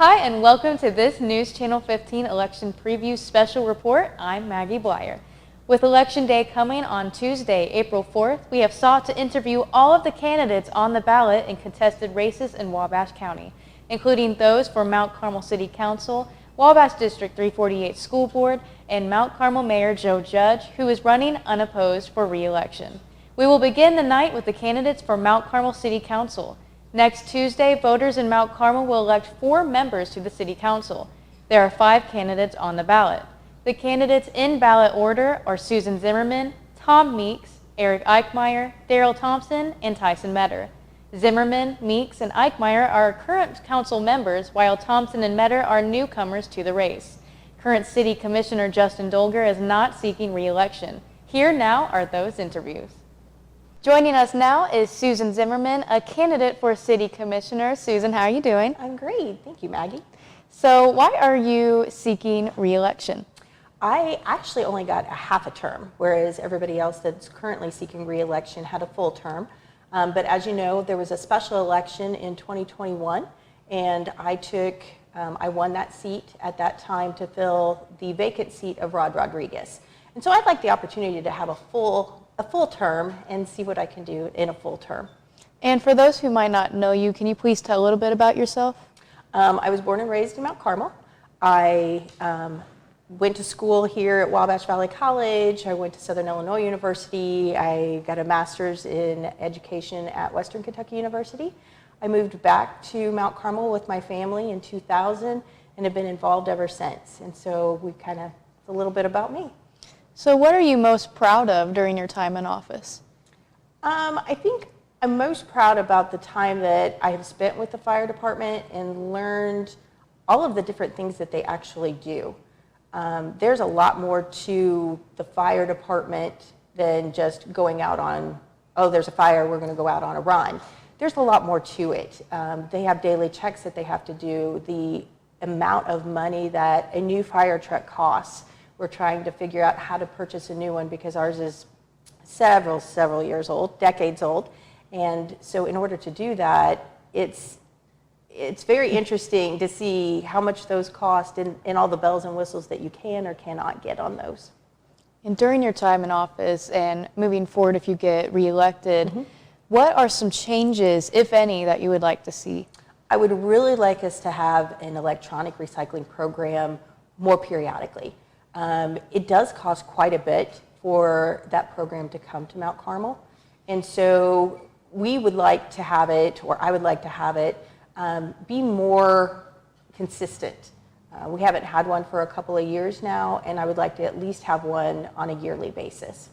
Hi, and welcome to this News Channel 15 Election Preview Special Report. I'm Maggie Blyer. With Election Day coming on Tuesday, April 4th, we have sought to interview all of the candidates on the ballot in contested races in Wabash County, including those for Mount Carmel City Council, Wabash District 348 School Board, and Mount Carmel Mayor Joe Judge, who is running unopposed for re-election. We will begin the night with the candidates for Mount Carmel City Council. Next Tuesday, voters in Mount Carmel will elect 4 members to the City Council. There are 5 candidates on the ballot. The candidates in ballot order are Susan Zimmerman, Tom Meeks, Eric Eichmeyer, Daryl Thompson, and Tyson Metter. Zimmerman, Meeks, and Eichmeyer are current council members, while Thompson and Metter are newcomers to the race. Current City Commissioner Justin Dolger is not seeking re-election. Here now are those interviews. Joining us now is Susan Zimmerman, a candidate for City Commissioner. Susan, how are you doing? I'm great. Thank you, Maggie. So why are you seeking re-election? I actually only got a half a term, whereas everybody else that's currently seeking re-election had a full term. But as you know, there was a special election in 2021, and I won that seat at that time to fill the vacant seat of Rod Rodriguez. And so I'd like the opportunity to have a full term and see what I can do in a full term. And for those who might not know you, can you please tell a little bit about yourself? I was born and raised in Mount Carmel. I went to school here at Wabash Valley College. I went to Southern Illinois University. I got a master's in education at Western Kentucky University. I moved back to Mount Carmel with my family in 2000 and have been involved ever since. And so it's a little bit about me. So what are you most proud of during your time in office? I think I'm most proud about the time that I have spent with the fire department and learned all of the different things that they actually do. There's a lot more to the fire department than just going out on, oh, there's a fire, we're going to go out on a run. There's a lot more to it. They have daily checks that they have to do. The amount of money that a new fire truck costs, we're trying to figure out how to purchase a new one because ours is several years old, decades old. And so in order to do that, it's very interesting to see how much those cost and all the bells and whistles that you can or cannot get on those. And during your time in office and moving forward if you get reelected, what are some changes, if any, that you would like to see? I would really like us to have an electronic recycling program more periodically. It does cost quite a bit for that program to come to Mount Carmel. And so we would like to have it, or I would like to have it, be more consistent. We haven't had one for a couple of years now, and I would like to at least have one on a yearly basis.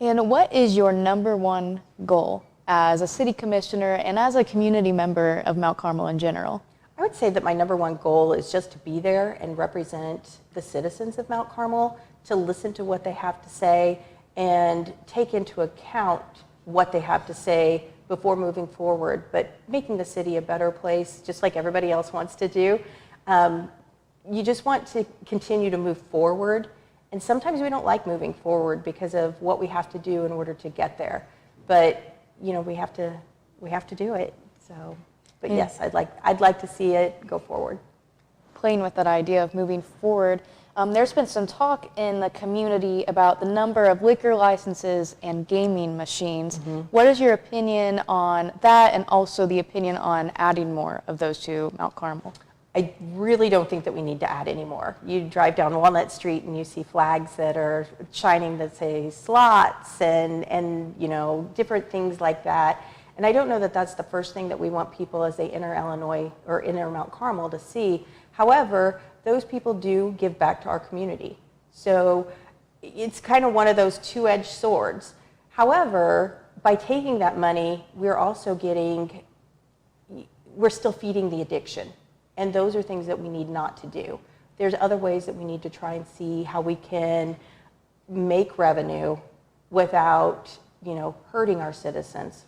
And what is your #1 goal as a city commissioner and as a community member of Mount Carmel in general? I would say that my #1 goal is just to be there and represent the citizens of Mount Carmel, to listen to what they have to say and take into account what they have to say before moving forward, but making the city a better place, just like everybody else wants to do. You just want to continue to move forward, and sometimes we don't like moving forward because of what we have to do in order to get there. But you know, we have to do it. So. But yes, I'd like to see it go forward. Playing with that idea of moving forward, there's been some talk in the community about the number of liquor licenses and gaming machines. What is your opinion on that, and also the opinion on adding more of those to Mount Carmel? I really don't think that we need to add any more. You drive down Walnut Street and you see flags that are shining that say slots and you know, different things like that. And I don't know that that's the first thing that we want people as they enter Illinois or enter Mount Carmel to see. However, those people do give back to our community. So it's kind of one of those two-edged swords. However, by taking that money, we're still feeding the addiction. And those are things that we need not to do. There's other ways that we need to try and see how we can make revenue without, you know, hurting our citizens.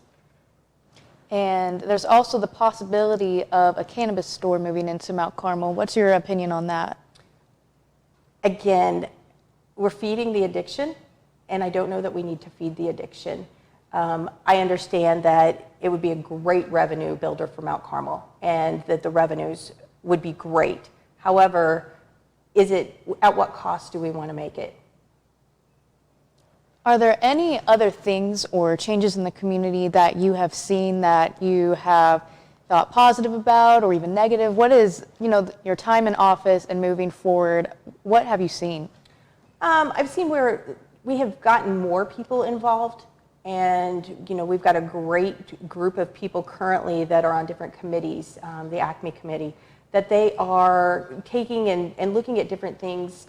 And there's also the possibility of a cannabis store moving into Mount Carmel. What's your opinion on that? Again, we're feeding the addiction, and I don't know that we need to feed the addiction. I understand that it would be a great revenue builder for Mount Carmel, and that the revenues would be great. However, at what cost do we want to make it? Are there any other things or changes in the community that you have seen that you have thought positive about or even negative? What is, your time in office and moving forward, what have you seen? I've seen where we have gotten more people involved, and we've got a great group of people currently that are on different committees, the ACME committee, that they are taking and looking at different things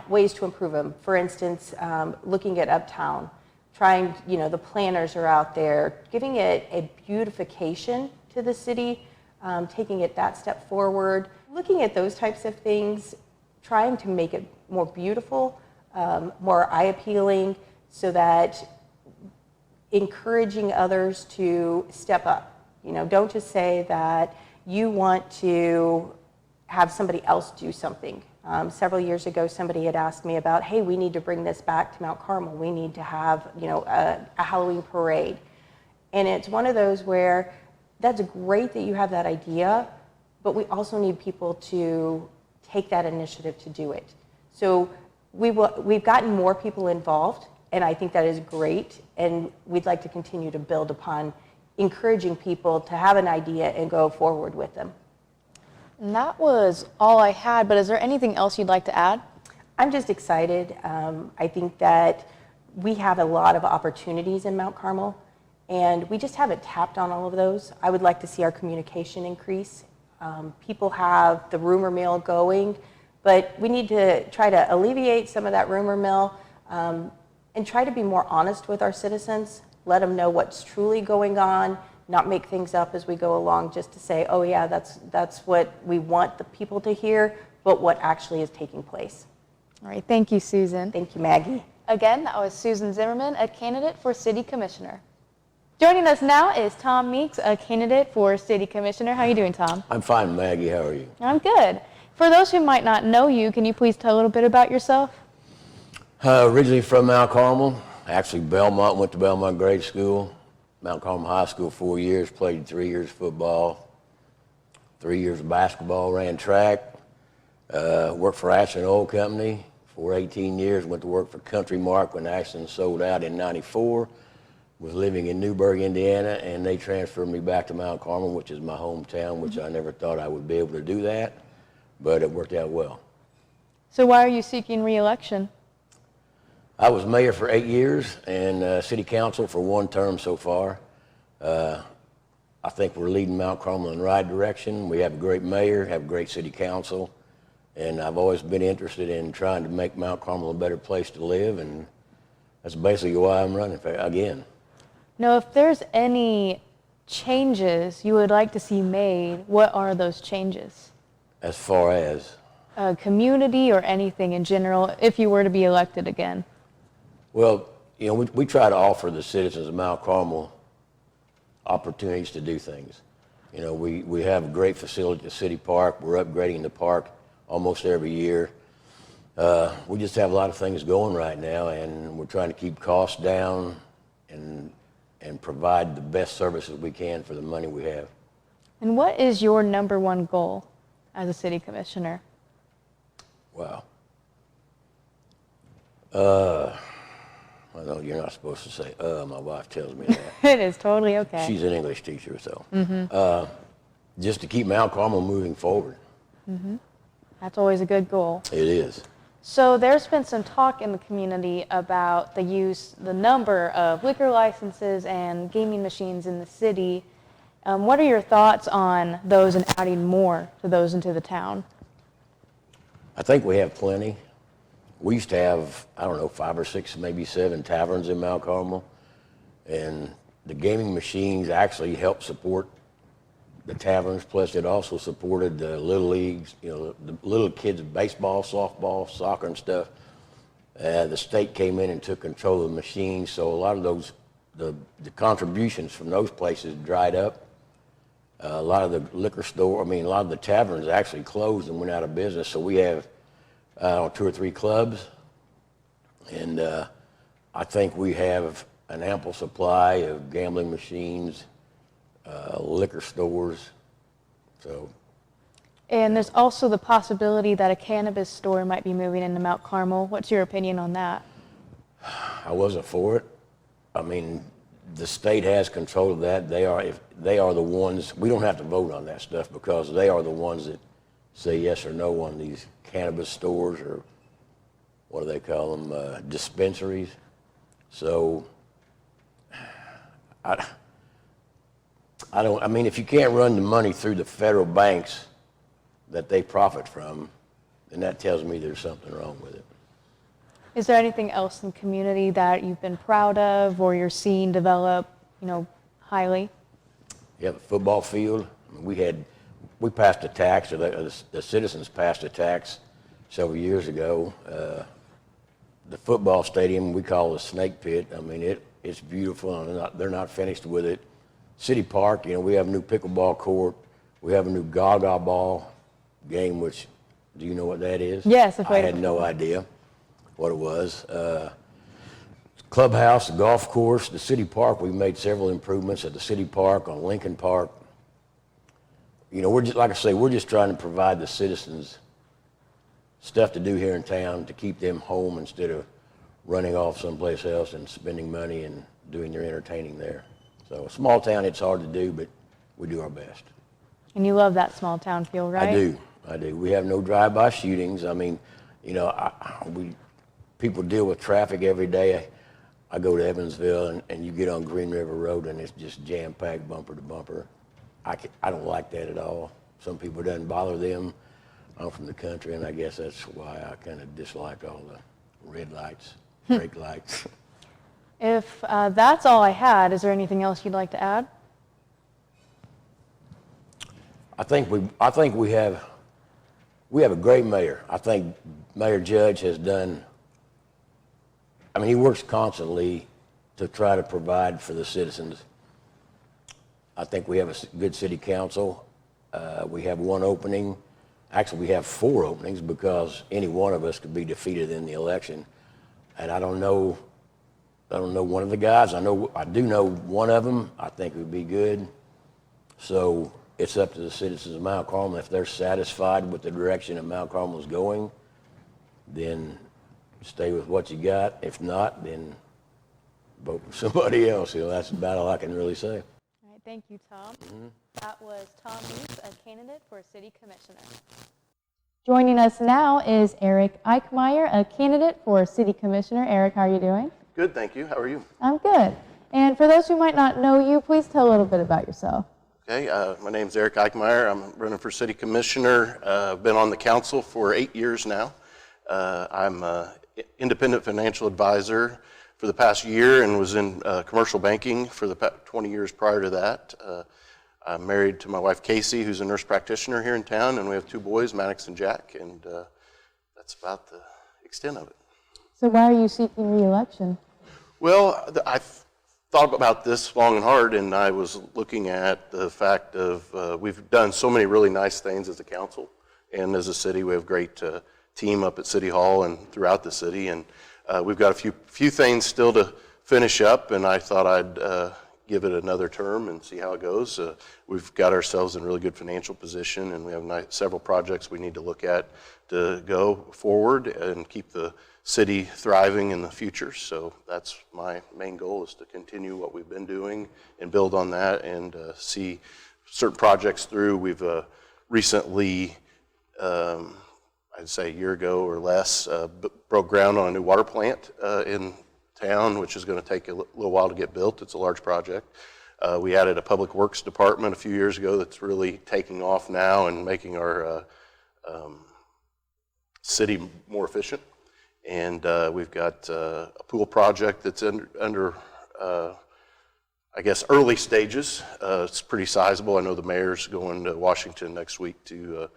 ways to improve them. For instance, looking at Uptown, trying, the planners are out there, giving it a beautification to the city, taking it that step forward, looking at those types of things, trying to make it more beautiful, more eye-appealing, so that encouraging others to step up. Don't just say that you want to have somebody else do something. Several years ago, somebody had asked me about, hey, we need to bring this back to Mount Carmel. We need to have, a Halloween parade. And it's one of those where that's great that you have that idea, but we also need people to take that initiative to do it. So we've gotten more people involved, and I think that is great. And we'd like to continue to build upon encouraging people to have an idea and go forward with them. And that was all I had, but is there anything else you'd like to add? I'm just excited. I think that we have a lot of opportunities in Mount Carmel, and we just haven't tapped on all of those. I would like to see our communication increase. People have the rumor mill going, but we need to try to alleviate some of that rumor mill and try to be more honest with our citizens, let them know what's truly going on, not make things up as we go along just to say, oh yeah, that's what we want the people to hear, but what actually is taking place. All right, thank you, Susan. Thank you, Maggie. Again, that was Susan Zimmerman, a candidate for City Commissioner. Joining us now is Tom Meeks, a candidate for City Commissioner. How are you doing, Tom? I'm fine, Maggie. How are you? I'm good. For those who might not know you, can you please tell a little bit about yourself? Originally from Mount Carmel, actually Belmont, went to Belmont grade school. Mount Carmel High School 4 years, played 3 years football, 3 years of basketball, ran track, worked for Ashland Oil Company for 18 years, went to work for Country Mark when Ashland sold out in '94, was living in Newburgh, Indiana, and they transferred me back to Mount Carmel, which is my hometown, which I never thought I would be able to do that, but it worked out well. So why are you seeking re-election? I was mayor for 8 years and city council for 1 term so far. I think we're leading Mount Carmel in the right direction. We have a great mayor, have a great city council, and I've always been interested in trying to make Mount Carmel a better place to live, and that's basically why I'm running for, again. Now, if there's any changes you would like to see made, what are those changes? As far as? Community or anything in general, if you were to be elected again? Well, we try to offer the citizens of Mount Carmel opportunities to do things. We have a great facility at the city park. We're upgrading the park almost every year. We just have a lot of things going right now, and we're trying to keep costs down and provide the best services we can for the money we have. And what is your #1 goal as a city commissioner? Wow. Well, you're not supposed to say, my wife tells me that. It is totally okay. She's an English teacher, so. Just to keep Mount Carmel moving forward. That's always a good goal. It is. So there's been some talk in the community about the number of liquor licenses and gaming machines in the city. What are your thoughts on those and adding more to those into the town? I think we have plenty. We used to have, 5 or 6, maybe 7 taverns in Mount Carmel. And the gaming machines actually helped support the taverns. Plus, it also supported the little leagues, the little kids' baseball, softball, soccer and stuff. The state came in and took control of the machines. So a lot of those, the contributions from those places dried up. A lot of the a lot of the taverns actually closed and went out of business. So we have 2 or 3 clubs, and I think we have an ample supply of gambling machines, liquor stores. So And there's also the possibility that a cannabis store might be moving into Mount Carmel. What's your opinion on that? I wasn't for it. I mean, the state has control of that. If they are the ones, we don't have to vote on that stuff because they are the ones that say yes or no on these cannabis stores, or what do they call them, dispensaries. So I mean, if you can't run the money through the federal banks that they profit from, then that tells me there's something wrong with it. Is there anything else in the community that you've been proud of or you're seeing develop, highly? Yeah, the football field. We passed a tax, or the citizens passed a tax several years ago. The football stadium we call the Snake Pit. I mean, it's beautiful, and they're not finished with it. City Park, we have a new pickleball court. We have a new Gaga ball game, which, do you know what that is? Yes, I had no idea what it was. Clubhouse, the golf course, the city park. We've made several improvements at the city park, on Lincoln Park. We're just, like I say, we're just trying to provide the citizens stuff to do here in town to keep them home instead of running off someplace else and spending money and doing their entertaining there. So a small town, it's hard to do, but we do our best. And you love that small town feel, right? I do. We have no drive-by shootings. I mean, people deal with traffic every day. I go to Evansville, and you get on Green River Road, and it's just jam-packed bumper to bumper. I don't like that at all. Some people, it doesn't bother them. I'm from the country, and I guess that's why I kind of dislike all the red lights, brake lights. If that's all I had, is there anything else you'd like to add? I think we have a great mayor. I think Mayor Judge has done. I mean, he works constantly to try to provide for the citizens. I think we have a good city council. We have one opening. Actually, we have 4 openings because any one of us could be defeated in the election. And I don't know one of the guys. I do know one of them. I think would be good. So it's up to the citizens of Mount Carmel. If they're satisfied with the direction that Mount Carmel is going, then stay with what you got. If not, then vote for somebody else. That's about all I can really say. All right, thank you, Tom. That was Tom Meese, a candidate for city commissioner. Joining us now is Eric Eichmeyer, a candidate for city commissioner. Eric, how are you doing? Good, thank you. How are you? I'm good. And for those who might not know you, please tell a little bit about yourself. Okay, my name's Eric Eichmeyer. I'm running for city commissioner. I've been on the council for 8 years now. I'm an independent financial advisor for the past year and was in commercial banking for the 20 years prior to that. I'm married to my wife Casey, who's a nurse practitioner here in town, and we have 2 boys, Maddox and Jack, and that's about the extent of it. So why are you seeking re-election? Well, I've thought about this long and hard, and I was looking at the fact of we've done so many really nice things as a council, and as a city we have a great team up at City Hall and throughout the city, and we've got a few things still to finish up, and I thought I'd give it another term and see how it goes. We've got ourselves in a really good financial position, and we have several projects we need to look at to go forward and keep the city thriving in the future. So that's my main goal, is to continue what we've been doing and build on that and see certain projects through. We've recently, I'd say a year ago or less, broke ground on a new water plant in town, which is going to take a little while to get built. It's a large project. We added a public works department a few years ago that's really taking off now and making our city more efficient. And we've got a pool project that's under I guess, early stages. It's pretty sizable. I know the mayor's going to Washington next week to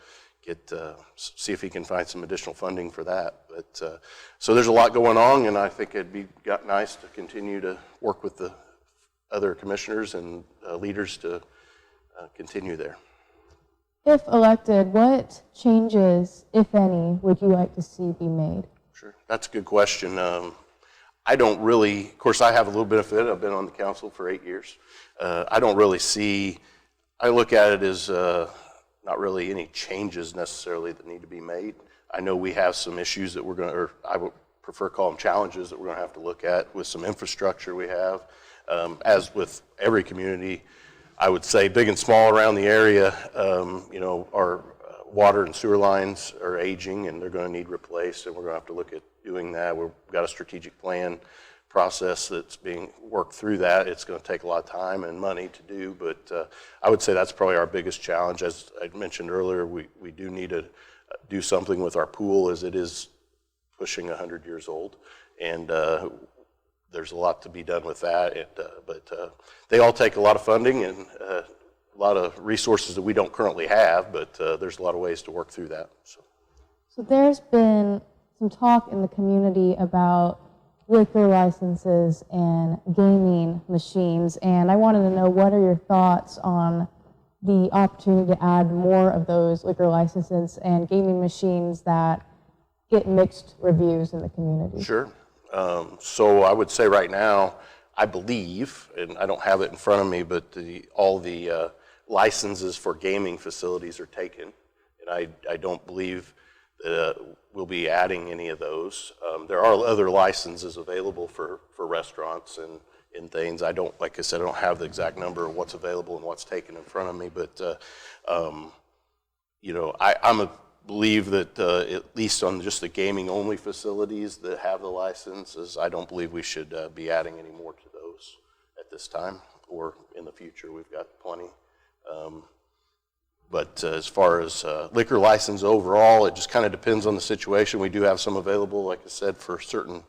see if he can find some additional funding for that. But so there's a lot going on, and I think it'd be nice to continue to work with the other commissioners and leaders to continue there. If elected, what changes, if any, would you like to see be made? Sure, that's a good question. I don't really, of course I have a little benefit. I've been on the council for 8 years. I don't really see, I look at it as not really any changes necessarily that need to be made. I know we have some issues that we're going to, or I would prefer call them challenges that we're going to have to look at with some infrastructure we have. As with every community, I would say big and small around the area, our water and sewer lines are aging and they're going to need replaced, and we're going to have to look at doing that. We've got a strategic plan process that's being worked through that. It's going to take a lot of time and money to do, but I would say that's probably our biggest challenge. As I mentioned earlier, we do need to do something with our pool, as it is pushing 100 years old, and there's a lot to be done with that. But they all take a lot of funding and a lot of resources that we don't currently have, but there's a lot of ways to work through that. So there's been some talk in the community about liquor licenses and gaming machines, and I wanted to know, what are your thoughts on the opportunity to add more of those liquor licenses and gaming machines that get mixed reviews in the community? Sure. So I would say right now, I believe, and I don't have it in front of me, but all the licenses for gaming facilities are taken, and I don't believe that we'll be adding any of those. There are other licenses available for restaurants and things. Like I said, I don't have the exact number of what's available and what's taken in front of me, but I believe that at least on just the gaming only facilities that have the licenses, I don't believe we should be adding any more to those at this time or in the future. We've got plenty. But as far as liquor license overall, it just kind of depends on the situation. We do have some available, like I said, for certain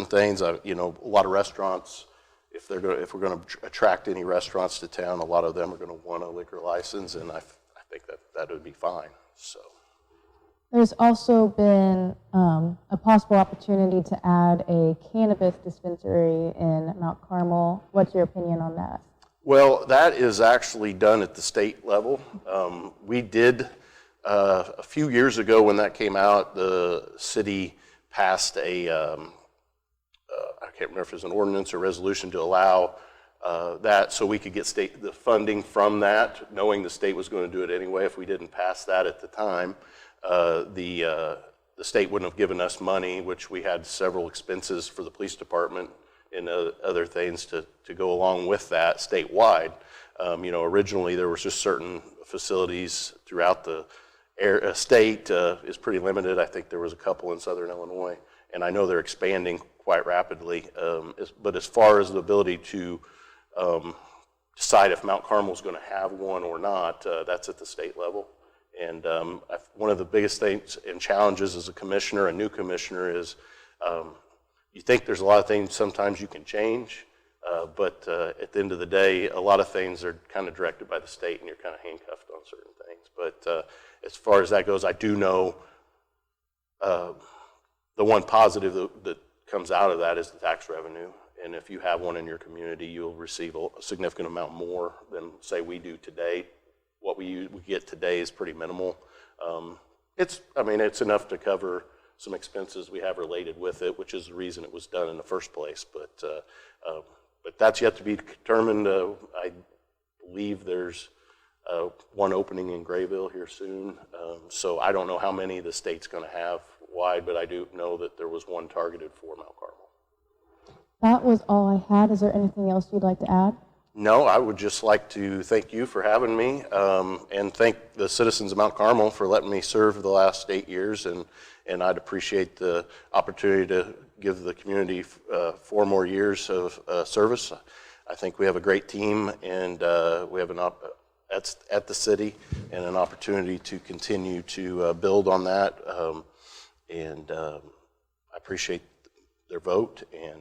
things. A lot of restaurants, if we're going to attract any restaurants to town, a lot of them are going to want a liquor license, and I think that would be fine. So there's also been a possible opportunity to add a cannabis dispensary in Mount Carmel. What's your opinion on that? Well, that is actually done at the state level. We did, a few years ago when that came out, the city passed I can't remember if it was an ordinance or resolution to allow that so we could get the funding from that, knowing the state was going to do it anyway. If we didn't pass that at the time, the state wouldn't have given us money, which we had several expenses for the police department and other things to go along with that statewide. Originally there was just certain facilities throughout the state is pretty limited. I think there was a couple in Southern Illinois, and I know they're expanding quite rapidly. But as far as the ability to decide if Mount Carmel is going to have one or not, that's at the state level. And one of the biggest things and challenges as a new commissioner is you think there's a lot of things sometimes you can change, but at the end of the day, a lot of things are kind of directed by the state, and you're kind of handcuffed on certain things. But as far as that goes, I do know the one positive that comes out of that is the tax revenue. And if you have one in your community, you'll receive a significant amount more than, say, we do today. What we get today is pretty minimal. It's enough to cover some expenses we have related with it, which is the reason it was done in the first place. But that's yet to be determined. I believe there's one opening in Grayville here soon. So I don't know how many the state's going to have wide, but I do know that there was one targeted for Mount Carmel. That was all I had. Is there anything else you'd like to add? No, I would just like to thank you for having me and thank the citizens of Mount Carmel for letting me serve the last 8 years, and I'd appreciate the opportunity to give the community 4 more years of service. I think we have a great team, and we have at the city and an opportunity to continue to build on that, and I appreciate their vote, and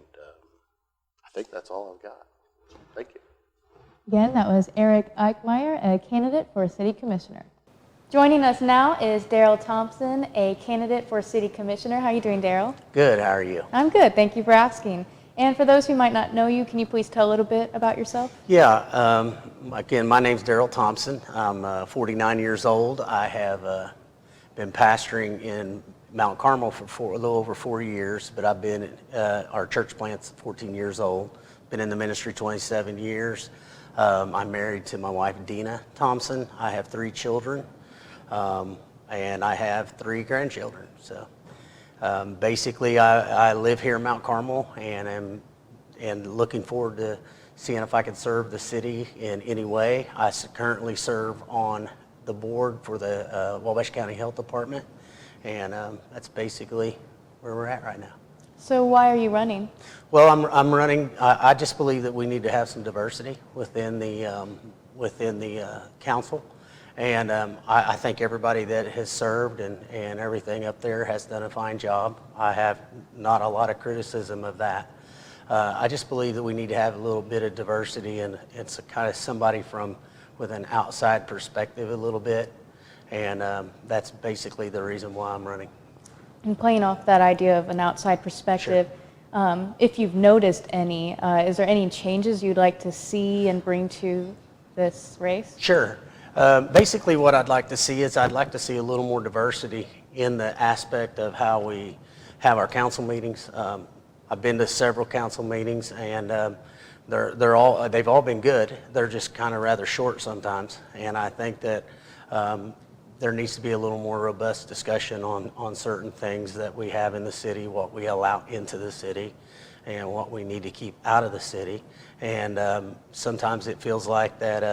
I think that's all I've got. Thank you. Again, that was Eric Eichmeyer, a candidate for City Commissioner. Joining us now is Daryl Thompson, a candidate for City Commissioner. How are you doing, Daryl? Good, how are you? I'm good, thank you for asking. And for those who might not know you, can you please tell a little bit about yourself? Yeah, again, my name's Daryl Thompson. I'm 49 years old. I have been pastoring in Mount Carmel for a little over 4 years, but I've been our church plant's 14 years old. Been in the ministry 27 years. I'm married to my wife, Dina Thompson. I have 3 children, and I have 3 grandchildren. So basically, I live here in Mount Carmel and am looking forward to seeing if I can serve the city in any way. I currently serve on the board for the Wabash County Health Department, and that's basically where we're at right now. So why are you running? Well, I'm running. I just believe that we need to have some diversity within the council, and I think everybody that has served and everything up there has done a fine job. I have not a lot of criticism of that. I just believe that we need to have a little bit of diversity, and it's kind of somebody with an outside perspective a little bit, and that's basically the reason why I'm running. And playing off that idea of an outside perspective, if you've noticed any, is there any changes you'd like to see and bring to this race? Sure. Basically what I'd like to see is I'd like to see a little more diversity in the aspect of how we have our council meetings. I've been to several council meetings, and they've all been good. They're just kind of rather short sometimes, and I think that there needs to be a little more robust discussion on certain things that we have in the city, what we allow into the city, and what we need to keep out of the city. And sometimes it feels like that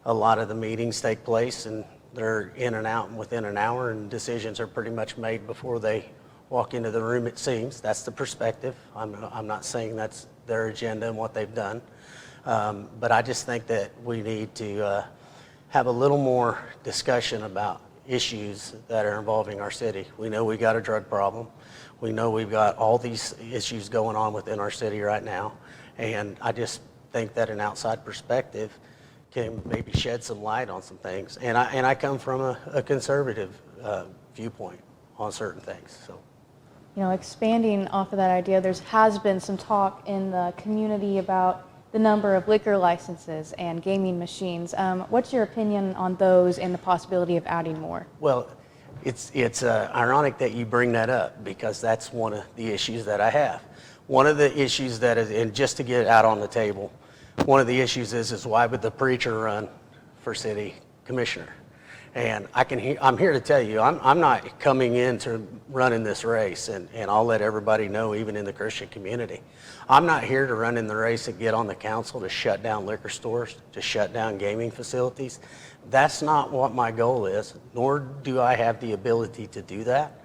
a lot of the meetings take place and they're in and out within an hour, and decisions are pretty much made before they walk into the room, it seems. That's the perspective. I'm not saying that's their agenda and what they've done. But I just think that we need to have a little more discussion about issues that are involving our city. We know we got a drug problem. We know we've got all these issues going on within our city right now. And I just think that an outside perspective can maybe shed some light on some things. And I come from a conservative viewpoint on certain things. So, You know, expanding off of that idea, there has been some talk in the community about the number of liquor licenses and gaming machines. What's your opinion on those and the possibility of adding more? Well, it's ironic that you bring that up, because that's one of the issues that I have. One of the issues that is, and just to get it out on the table, one of the issues is why would the preacher run for city commissioner? And I'm here to tell you, I'm not coming into running this race, and I'll let everybody know, even in the Christian community. I'm not here to run in the race and get on the council to shut down liquor stores, to shut down gaming facilities. That's not what my goal is, nor do I have the ability to do that.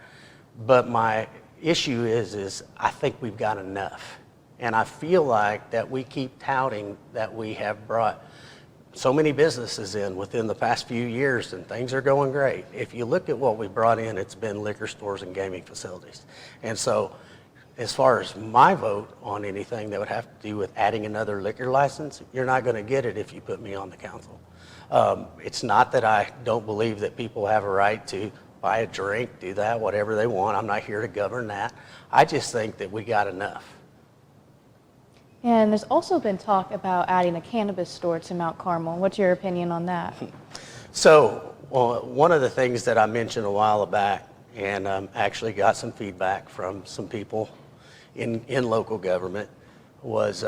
But my issue is I think we've got enough. And I feel like that we keep touting that we have brought so many businesses in within the past few years, and things are going great. If you look at what we brought in, it's been liquor stores and gaming facilities. And so as far as my vote on anything that would have to do with adding another liquor license, you're not going to get it if you put me on the council. It's not that I don't believe that people have a right to buy a drink, do that, whatever they want. I'm not here to govern that. I just think that we got enough. And there's also been talk about adding a cannabis store to Mount Carmel. What's your opinion on that? So, one of the things that I mentioned a while back, and actually got some feedback from some people in local government, was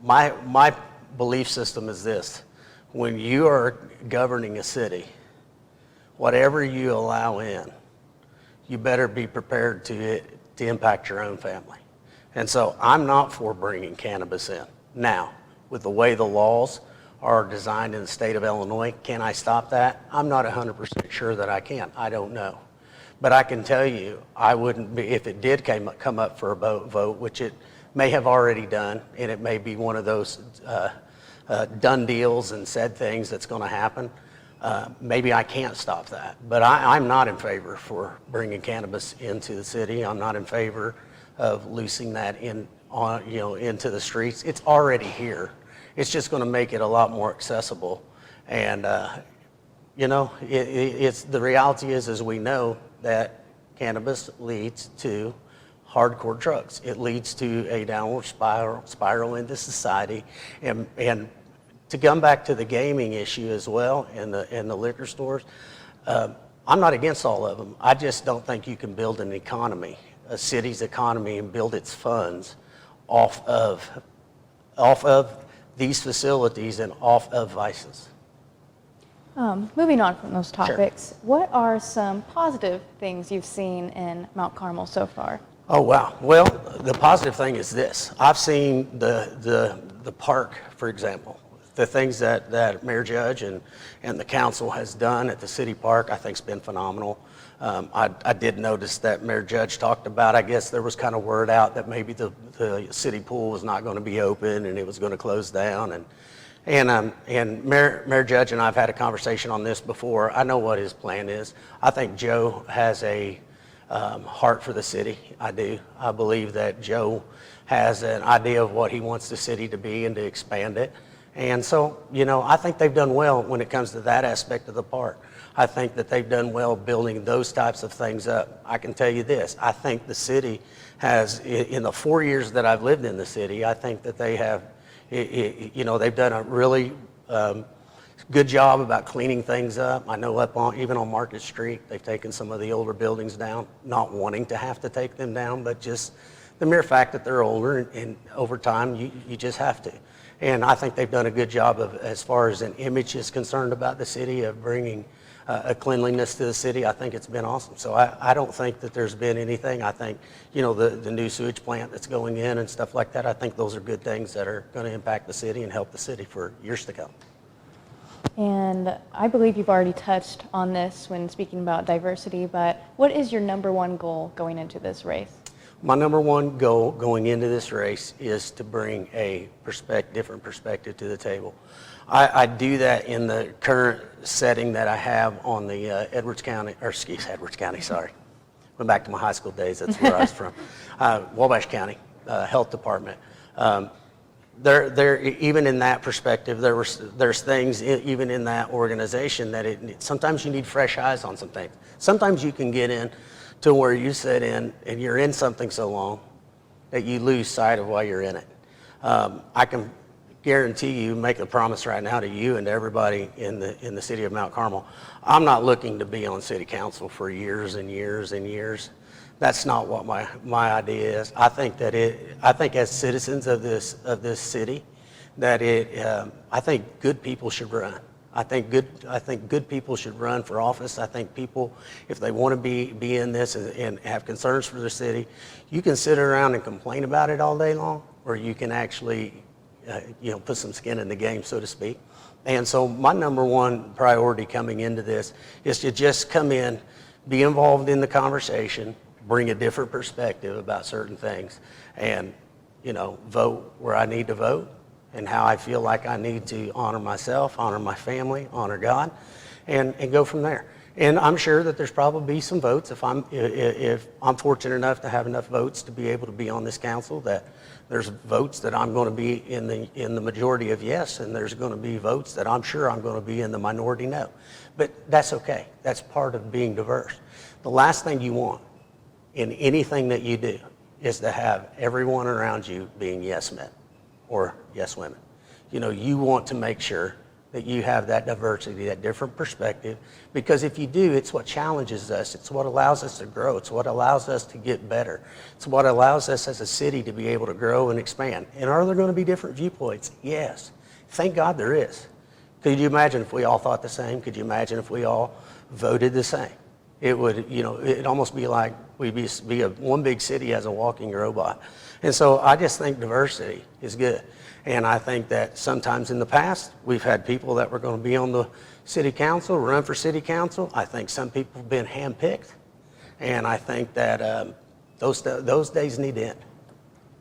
my belief system is this: when you are governing a city, whatever you allow in, you better be prepared to impact your own family. And so I'm not for bringing cannabis in. Now, with the way the laws are designed in the state of Illinois, can I stop that? I'm not 100% sure that I can. I don't know. But I can tell you, I wouldn't be, if it did come up for a vote, which it may have already done, and it may be one of those done deals and said things that's going to happen, maybe I can't stop that. But I'm not in favor for bringing cannabis into the city. I'm not in favor of loosing that into the streets. It's already here. It's just going to make it a lot more accessible. And it's the reality is we know that cannabis leads to hardcore drugs. It leads to a downward spiral into society. And to come back to the gaming issue as well, and the liquor stores, I'm not against all of them. I just don't think you can build an economy, a city's economy, and build its funds off of these facilities and off of vices. Moving on from those topics, what are some positive things you've seen in Mount Carmel so far? Oh, wow. Well, the positive thing is this. I've seen the park, for example. The things that Mayor Judge and the council has done at the city park, I think has been phenomenal. I did notice that Mayor Judge talked about, I guess there was kind of word out that maybe the city pool was not going to be open and it was going to close down. And Mayor Judge and I have had a conversation on this before. I know what his plan is. I think Joe has a heart for the city. I do. I believe that Joe has an idea of what he wants the city to be and to expand it. And so, I think they've done well when it comes to that aspect of the park. I think that they've done well building those types of things up. I can tell you this, I think the city has, in the 4 years that I've lived in the city, I think that they have, they've done a really good job about cleaning things up. I know even on Market Street, they've taken some of the older buildings down, not wanting to have to take them down, but just the mere fact that they're older, and over time, you just have to. And I think they've done a good job of, as far as an image is concerned about the city, of bringing a cleanliness to the city. I think it's been awesome. So I don't think that there's been anything. I think, the new sewage plant that's going in and stuff like that, I think those are good things that are going to impact the city and help the city for years to come. And I believe you've already touched on this when speaking about diversity, but what is your number one goal going into this race? My number one goal going into this race is to bring a different perspective to the table. I do that in the current setting that I have on the Edwards County, sorry. Went back to my high school days, that's where I was from. Wabash County Health Department. Even in that perspective, there's things even in that organization that sometimes you need fresh eyes on some things. Sometimes you can get in to where you sit in and you're in something so long that you lose sight of why you're in it. I can guarantee you, make a promise right now to you and to everybody in the city of Mount Carmel, I'm not looking to be on city council for years and years and years. That's not what my idea is. I think as citizens of this city, that I think good people should run. I think good people should run for office. I think people, if they want to be in this and have concerns for their city, you can sit around and complain about it all day long, or you can actually, put some skin in the game, so to speak. And so my number one priority coming into this is to just come in, be involved in the conversation, bring a different perspective about certain things, and, vote where I need to vote, and how I feel like I need to honor myself, honor my family, honor God, and go from there. And I'm sure that there's probably some votes, if I'm fortunate enough to have enough votes to be able to be on this council, that there's votes that I'm going to be in the majority of yes, and there's going to be votes that I'm sure I'm going to be in the minority no. But that's okay. That's part of being diverse. The last thing you want in anything that you do is to have everyone around you being yes men or yes women. You want to make sure that you have that diversity, that different perspective, because if you do, it's what challenges us. It's what allows us to grow. It's what allows us to get better. It's what allows us as a city to be able to grow and expand. And are there going to be different viewpoints? Yes. Thank God there is. Could you imagine if we all thought the same? Could you imagine if we all voted the same? It would, it'd almost be like we'd be one big city as a walking robot. And so I just think diversity is good. And I think that sometimes in the past, we've had people that were going to be on the city council, run for city council. I think some people have been handpicked. And I think that those days need to end.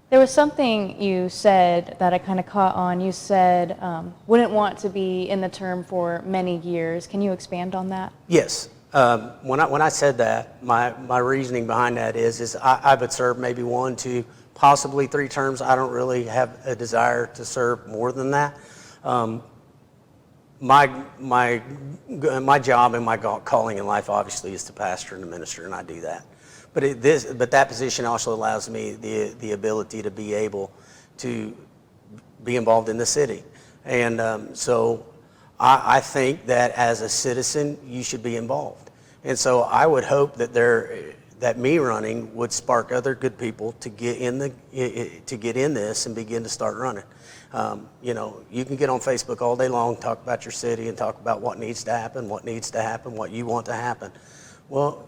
There was something you said that I kind of caught on. You said wouldn't want to be in the term for many years. Can you expand on that? Yes. When I said that, my reasoning behind that is I would serve maybe 1, 2, possibly 3 terms. I don't really have a desire to serve more than that. My job and my calling in life obviously is to pastor and to minister, and I do that. But that position also allows me the ability to be able to be involved in the city, and so I think that as a citizen you should be involved, and so I would hope that me running would spark other good people to get in this and begin to start running. You know, you can get on Facebook all day long, talk about your city and talk about what needs to happen, what you want to happen. Well,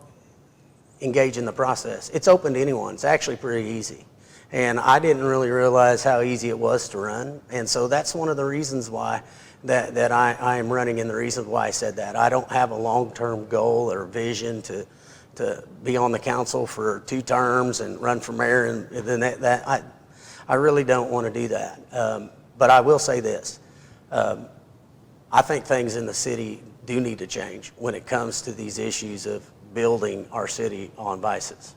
engage in the process. It's open to anyone. It's actually pretty easy. And I didn't really realize how easy it was to run. And so that's one of the reasons why that I am running, and the reason why I said that. I don't have a long-term goal or vision to be on the council for 2 terms and run for mayor, and then I really don't want to do that. But I will say this. I think things in the city do need to change when it comes to these issues of building our city on vices.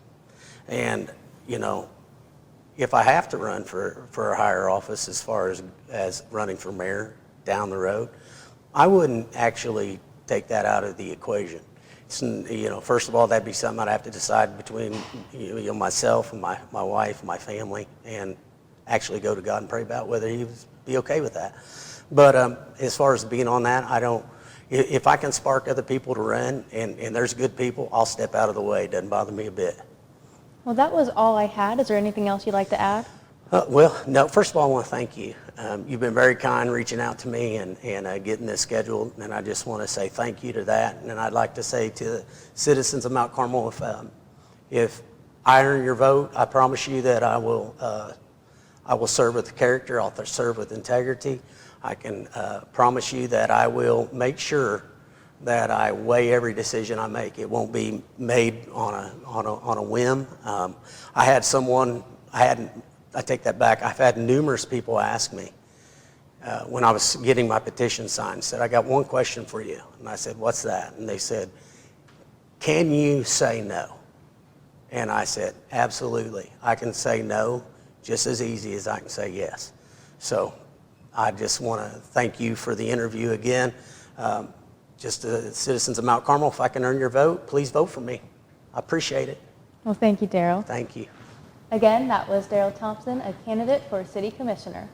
And, you know, if I have to run for a higher office as far as running for mayor down the road, I wouldn't actually take that out of the equation. You know, first of all, that'd be something I'd have to decide between myself and my wife, my family, and actually go to God and pray about whether he would be okay with that. But as far as being on that, I don't. If I can spark other people to run, and there's good people, I'll step out of the way. It doesn't bother me a bit. Well, that was all I had. Is there anything else you'd like to add? Well, no, first of all, I want to thank you. You've been very kind reaching out to me and getting this scheduled, and I just want to say thank you to that. And I'd like to say to the citizens of Mount Carmel, if I earn your vote, I promise you that I will serve with character, I'll serve with integrity. I can promise you that I will make sure that I weigh every decision I make. It won't be made on a whim. I take that back. I've had numerous people ask me when I was getting my petition signed, said, I got one question for you. And I said, what's that? And they said, can you say no? And I said, absolutely. I can say no just as easy as I can say yes. So I just want to thank you for the interview again. Just the citizens of Mount Carmel, if I can earn your vote, please vote for me. I appreciate it. Well, thank you, Daryl. Thank you. Again, that was Daryl Thompson, a candidate for City Commissioner.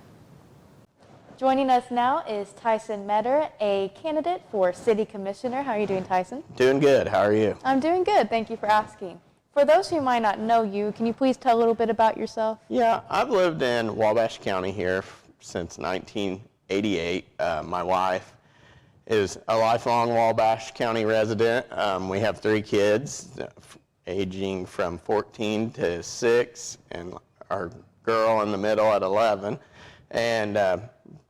Joining us now is Tyson Metter, a candidate for City Commissioner. How are you doing, Tyson? Doing good. How are you? I'm doing good. Thank you for asking. For those who might not know you, can you please tell a little bit about yourself? Yeah, I've lived in Wabash County here since 1988. My wife is a lifelong Wabash County resident. We have 3 kids, aging from 14 to 6, and our girl in the middle at 11. And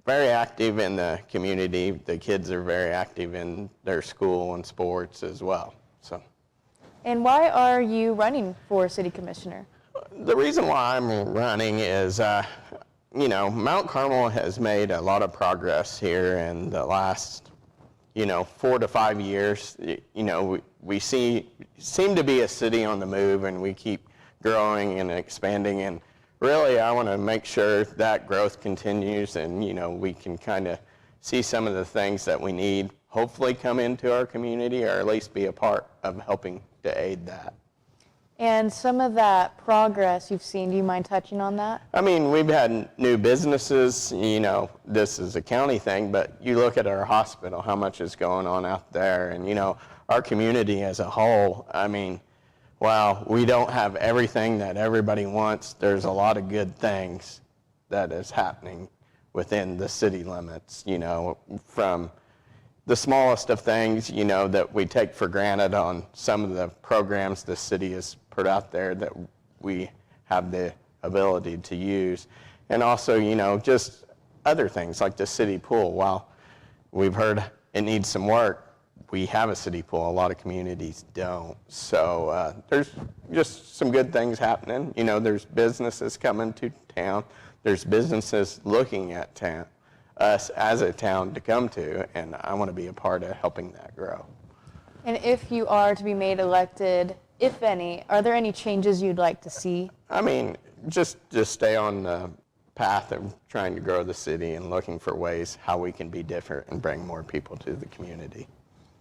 very active in the community. The kids are very active in their school and sports as well. So. And why are you running for City Commissioner? The reason why I'm running is, Mount Carmel has made a lot of progress here in the last, 4 to 5 years. We seem to be a city on the move, and we keep growing and expanding. And really, I want to make sure that growth continues, and we can kind of see some of the things that we need hopefully come into our community, or at least be a part of helping to aid that. And some of that progress you've seen, do you mind touching on that? I mean, we've had new businesses, this is a county thing, but you look at our hospital, how much is going on out there, and our community as a whole. I mean, while we don't have everything that everybody wants, there's a lot of good things that is happening within the city limits, from the smallest of things, that we take for granted on some of the programs the city has put out there that we have the ability to use. And also, just other things like the city pool. While we've heard it needs some work, we have a city pool. A lot of communities don't. So there's just some good things happening. There's businesses coming to town. There's businesses looking at town, us as a town to come to, and I want to be a part of helping that grow. And if you are to be made elected, if any, are there any changes you'd like to see? I mean, just stay on the path of trying to grow the city and looking for ways how we can be different and bring more people to the community.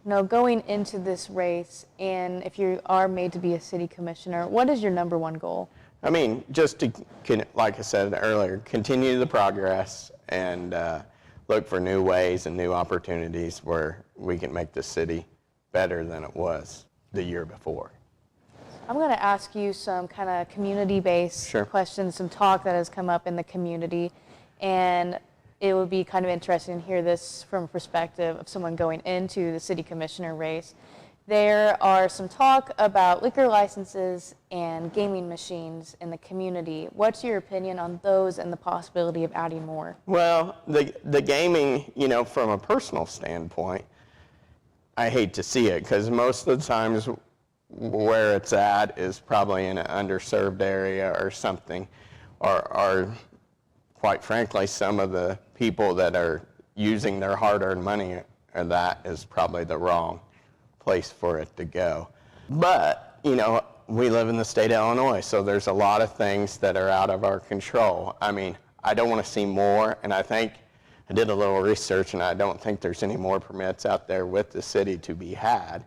Now, going into this race, and if you are made to be a city commissioner, what is your number one goal? I mean, just to, like I said earlier, continue the progress and look for new ways and new opportunities where we can make the city better than it was the year before. I'm going to ask you some kind of community-based Sure. questions, some talk that has come up in the community. And it would be kind of interesting to hear this from a perspective of someone going into the city commissioner race. There are some talk about liquor licenses and gaming machines in the community. What's your opinion on those and the possibility of adding more? Well, the gaming, from a personal standpoint, I hate to see it because most of the times where it's at is probably in an underserved area or something, or quite frankly, some of the people that are using their hard-earned money, and that is probably the wrong place for it to go. But, we live in the state of Illinois, so there's a lot of things that are out of our control. I mean, I don't want to see more, and I think I did a little research, and I don't think there's any more permits out there with the city to be had.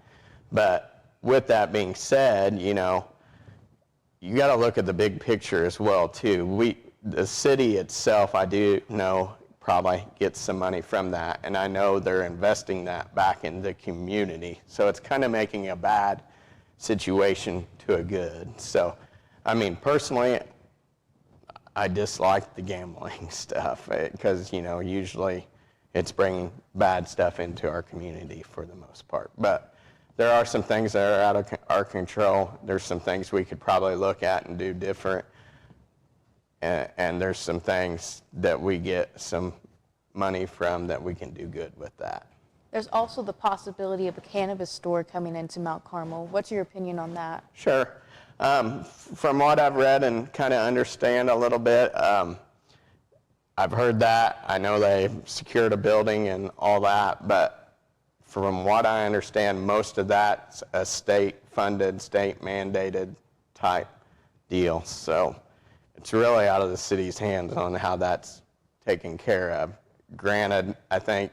But with that being said, you got to look at the big picture as well, too. The city itself, I do know, probably gets some money from that, and I know they're investing that back in the community. So it's kind of making a bad situation to a good. So, I mean, personally, I dislike the gambling stuff because, usually it's bringing bad stuff into our community for the most part. But there are some things that are out of our control. There's some things we could probably look at and do different. And there's some things that we get some money from that we can do good with that. There's also the possibility of a cannabis store coming into Mount Carmel. What's your opinion on that? Sure. From what I've read and kind of understand a little bit, I've heard that. I know they've secured a building and all that, but from what I understand, most of that's a state-funded, state-mandated type deal. So it's really out of the city's hands on how that's taken care of. Granted, I think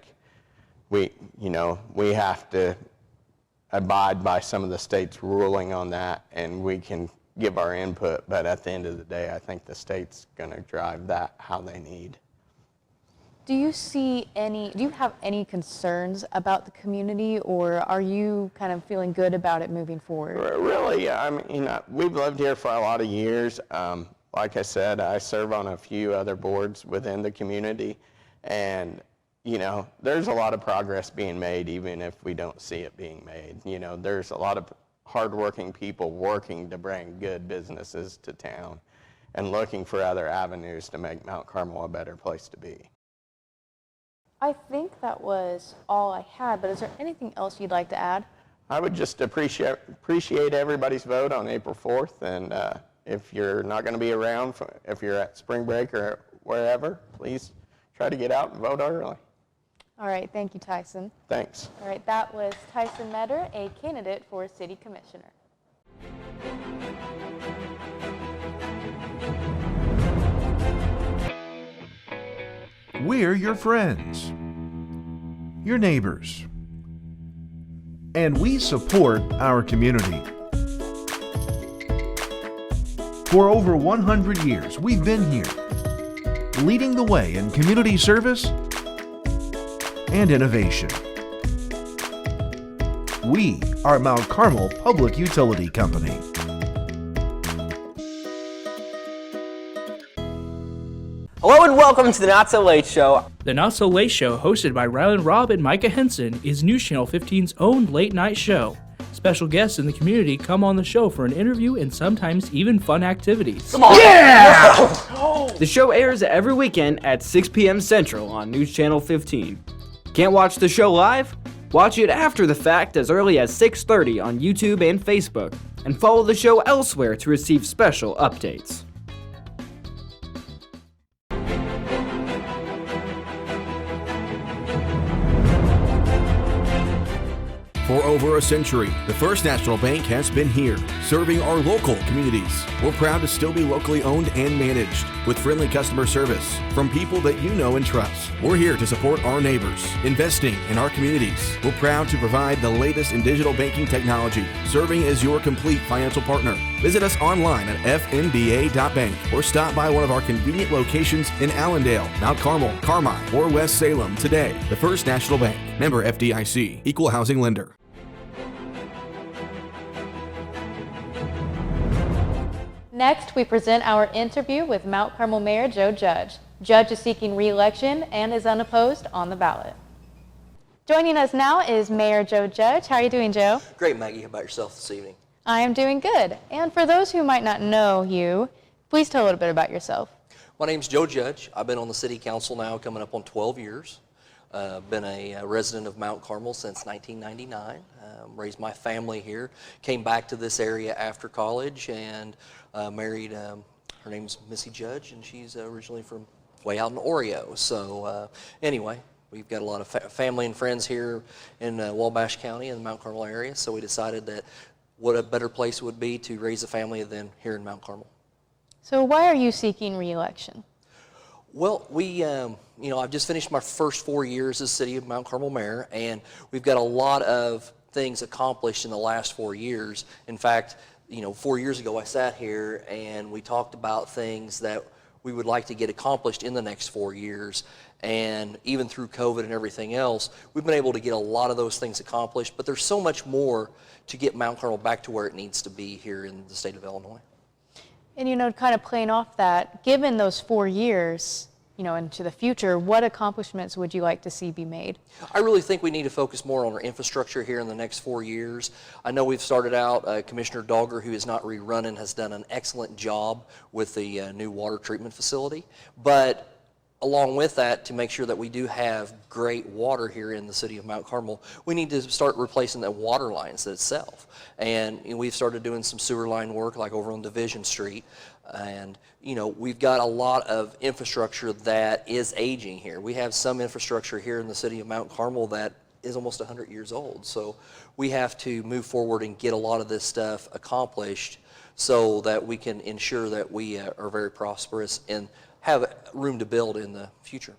we have to abide by some of the state's ruling on that, and we can give our input, but at the end of the day, I think the state's going to drive that how they need. Do you have any concerns about the community, or are you kind of feeling good about it moving forward? Really, I mean, we've lived here for a lot of years. Like I said, I serve on a few other boards within the community, and there's a lot of progress being made, even if we don't see it being made. There's a lot of hardworking people working to bring good businesses to town and looking for other avenues to make Mount Carmel a better place to be. I think that was all I had, but is there anything else you'd like to add? I would just appreciate everybody's vote on April 4th, and if you're not going to be around, if you're at spring break or wherever, please try to get out and vote early. All right, thank you, Tyson. Thanks. All right, that was Tyson Metter, a candidate for city commissioner. We're your friends, your neighbors, and we support our community. For over 100 years, we've been here, leading the way in community service and innovation. We are Mount Carmel Public Utility Company. Hello and welcome to the Not So Late Show. The Not So Late Show, hosted by Rylan Robb and Micah Henson, is News Channel 15's own late-night show. Special guests in the community come on the show for an interview and sometimes even fun activities. Come on! Yeah! The show airs every weekend at 6 p.m. Central on News Channel 15. Can't watch the show live? Watch it after the fact as early as 6:30 on YouTube and Facebook, and follow the show elsewhere to receive special updates. For over a century, the First National Bank has been here, serving our local communities. We're proud to still be locally owned and managed, with friendly customer service from people that you know and trust. We're here to support our neighbors, investing in our communities. We're proud to provide the latest in digital banking technology, serving as your complete financial partner. Visit us online at fnba.bank or stop by one of our convenient locations in Allendale, Mount Carmel, Carmine, or West Salem today. The First National Bank, member FDIC, equal housing lender. Next, we present our interview with Mount Carmel Mayor Joe Judge. Judge is seeking re-election and is unopposed on the ballot. Joining us now is Mayor Joe Judge. How are you doing, Joe? Great, Maggie. How about yourself this evening? I am doing good. And for those who might not know you, please tell a little bit about yourself. My name's Joe Judge. I've been on the city council now coming up on 12 years. Been a resident of Mount Carmel since 1999. Raised my family here. Came back to this area after college and married, her name's Missy Judge, and she's originally from way out in Oreo. So anyway, we've got a lot of family and friends here in Wabash County in the Mount Carmel area, so we decided that what a better place it would be to raise a family than here in Mount Carmel. So why are you seeking re-election? Well, I've just finished my first 4 years as City of Mount Carmel Mayor, and we've got a lot of things accomplished in the last 4 years. In fact, 4 years ago I sat here and we talked about things that we would like to get accomplished in the next 4 years. And even through COVID and everything else, we've been able to get a lot of those things accomplished, but there's so much more to get Mount Carmel back to where it needs to be here in the state of Illinois. And kind of playing off that, given those 4 years, into the future, what accomplishments would you like to see be made? I really think we need to focus more on our infrastructure here in the next 4 years. I know we've started out, Commissioner Dogger, who is not rerunning, has done an excellent job with the new water treatment facility. But along with that, to make sure that we do have great water here in the city of Mount Carmel, we need to start replacing the water lines itself. And we've started doing some sewer line work like over on Division Street. And we've got a lot of infrastructure that is aging here. We have some infrastructure here in the city of Mount Carmel that is almost 100 years old. So we have to move forward and get a lot of this stuff accomplished so that we can ensure that we are very prosperous and have room to build in the future.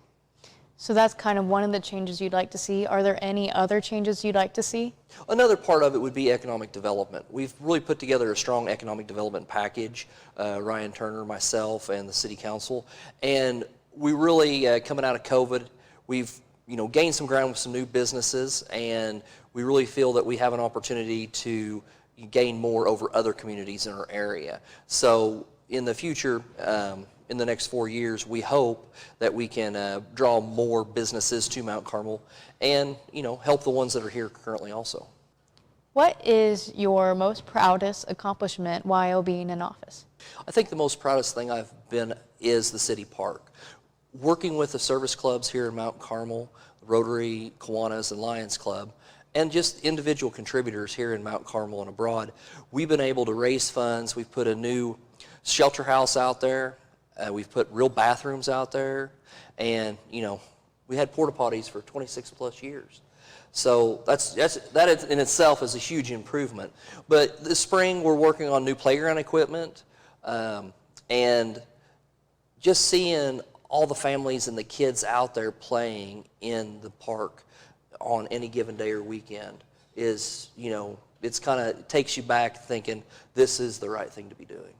So that's kind of one of the changes you'd like to see. Are there any other changes you'd like to see? Another part of it would be economic development. We've really put together a strong economic development package, Ryan Turner, myself, and the city council. And we really, coming out of COVID, we've gained some ground with some new businesses, and we really feel that we have an opportunity to gain more over other communities in our area. So in the future, in the next 4 years, we hope that we can draw more businesses to Mount Carmel and, help the ones that are here currently also. What is your most proudest accomplishment while being in office? I think the most proudest thing I've been is the city park. Working with the service clubs here in Mount Carmel, Rotary, Kiwanis, and Lions Club, and just individual contributors here in Mount Carmel and abroad, we've been able to raise funds. We've put a new shelter house out there. We've put real bathrooms out there, and we had porta potties for 26 plus years. So that in itself is a huge improvement. But this spring we're working on new playground equipment, and just seeing all the families and the kids out there playing in the park on any given day or weekend is, it's kind of takes you back thinking this is the right thing to be doing.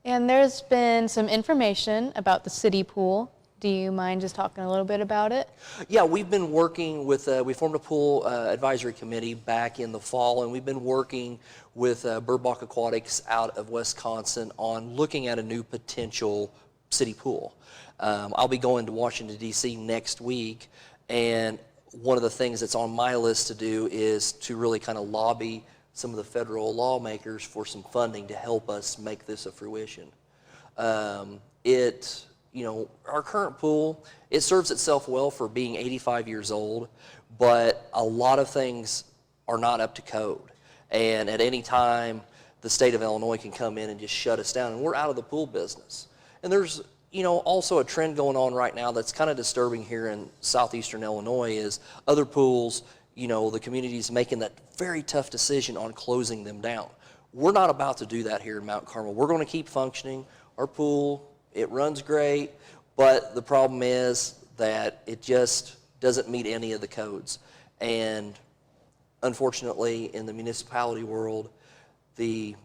And there's been some information about the city pool. Do you mind just talking a little bit about it? Yeah, we've been working with, we formed a pool advisory committee back in the fall, and we've been working with Burbach Aquatics out of Wisconsin on looking at a new potential city pool. I'll be going to Washington, D.C. next week, and one of the things that's on my list to do is to really kind of lobby some of the federal lawmakers for some funding to help us make this a fruition. Our current pool, it serves itself well for being 85 years old, but a lot of things are not up to code. And at any time, the state of Illinois can come in and just shut us down, and we're out of the pool business. And there's, also a trend going on right now that's kind of disturbing here in southeastern Illinois is other pools, the community's making that very tough decision on closing them down. We're not about to do that here in Mount Carmel. We're going to keep functioning. Our pool, it runs great, but the problem is that it just doesn't meet any of the codes. And unfortunately, in the municipality world, the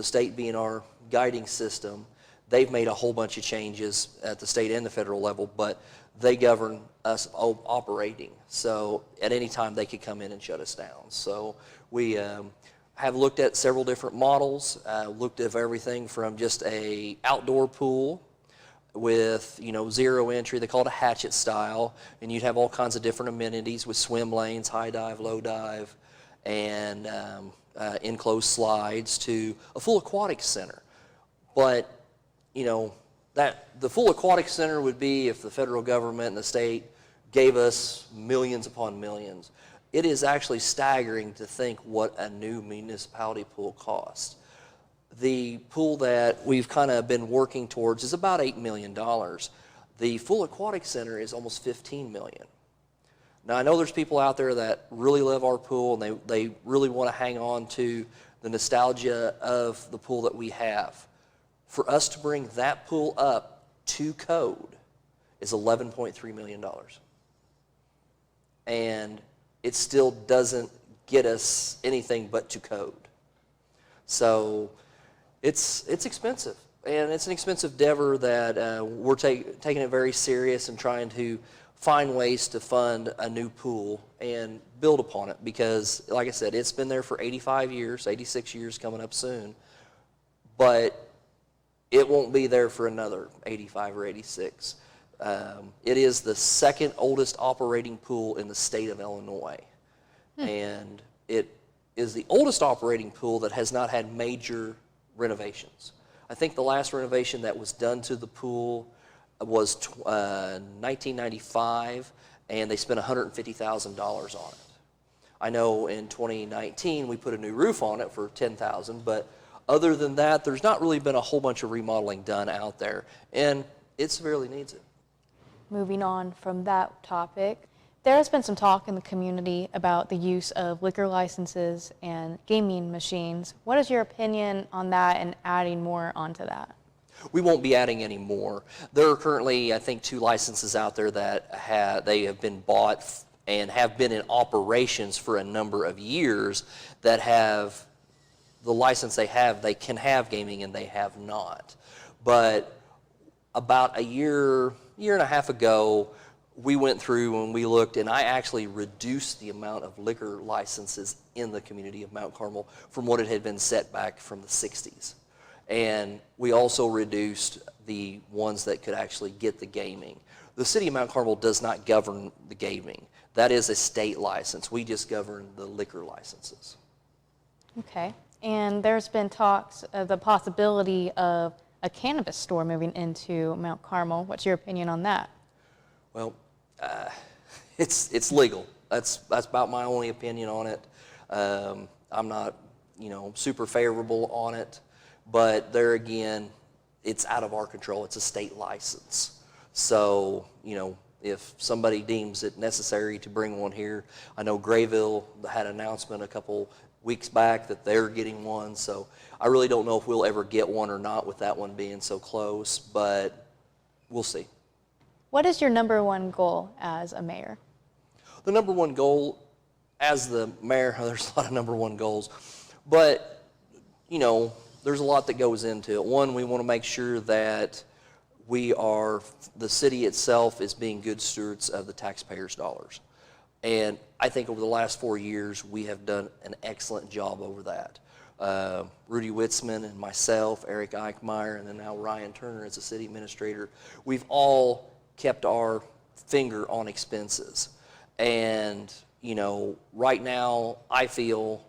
state being our guiding system, they've made a whole bunch of changes at the state and the federal level, but they govern us operating. So at any time they could come in and shut us down. So we have looked at several different models, looked at everything from just a outdoor pool with, zero entry. They call it a hatchet style, and you'd have all kinds of different amenities with swim lanes, high dive, low dive, and enclosed slides, to a full aquatic center. But, that the full aquatic center would be if the federal government and the state gave us millions upon millions. It is actually staggering to think what a new municipality pool costs. The pool that we've kind of been working towards is about $8 million. The full aquatic center is almost $15 million. Now, I know there's people out there that really love our pool, and they really want to hang on to the nostalgia of the pool that we have. For us to bring that pool up to code is $11.3 million. And it still doesn't get us anything but to code. So it's expensive, and it's an expensive endeavor that we're taking it very serious and trying to find ways to fund a new pool and build upon it, because, like I said, it's been there for 85 years, 86 years coming up soon, but it won't be there for another 85 or 86. It is the second oldest operating pool in the state of Illinois, and it is the oldest operating pool that has not had major renovations. I think the last renovation that was done to the pool was 1995, and they spent $150,000 on it. I know in 2019 we put a new roof on it for $10,000, but other than that, there's not really been a whole bunch of remodeling done out there, and it severely needs it. Moving on from that topic, there has been some talk in the community about the use of liquor licenses and gaming machines. What is your opinion on that and adding more onto that? We won't be adding any more. There are currently, I think, 2 licenses out there that have been bought and have been in operations for a number of years that have the license they can have gaming, and they have not. But about a year and a half ago, we went through and we looked, and I actually reduced the amount of liquor licenses in the community of Mount Carmel from what it had been set back from the 60s. And we also reduced the ones that could actually get the gaming. The city of Mount Carmel does not govern the gaming. That is a state license. We just govern the liquor licenses. Okay. And there's been talks of the possibility of a cannabis store moving into Mount Carmel. What's your opinion on that? Well, it's legal. That's about my only opinion on it. I'm not, super favorable on it, but there again, it's out of our control. It's a state license. So, if somebody deems it necessary to bring one here, I know Grayville had an announcement a couple weeks back that they're getting one, so I really don't know if we'll ever get one or not with that one being so close, but we'll see. What is your number one goal as a mayor? The number one goal as the mayor, there's a lot of number one goals, but, there's a lot that goes into it. One, we want to make sure that the city itself is being good stewards of the taxpayers' dollars. And I think over the last 4 years, we have done an excellent job over that. Rudy Witzman and myself, Eric Eichmeyer, and then now Ryan Turner as the city administrator, we've all kept our finger on expenses. And, right now, I feel,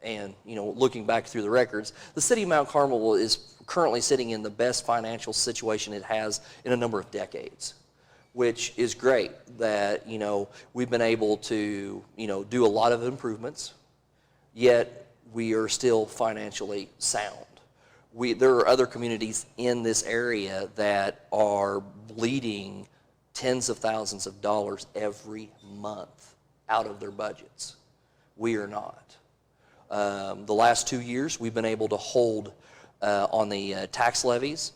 and, looking back through the records, the city of Mount Carmel is currently sitting in the best financial situation it has in a number of decades, which is great that, we've been able to, do a lot of improvements, yet we are still financially sound. There are other communities in this area that are bleeding tens of thousands of dollars every month out of their budgets. We are not. The last 2 years, we've been able to hold on the tax levies,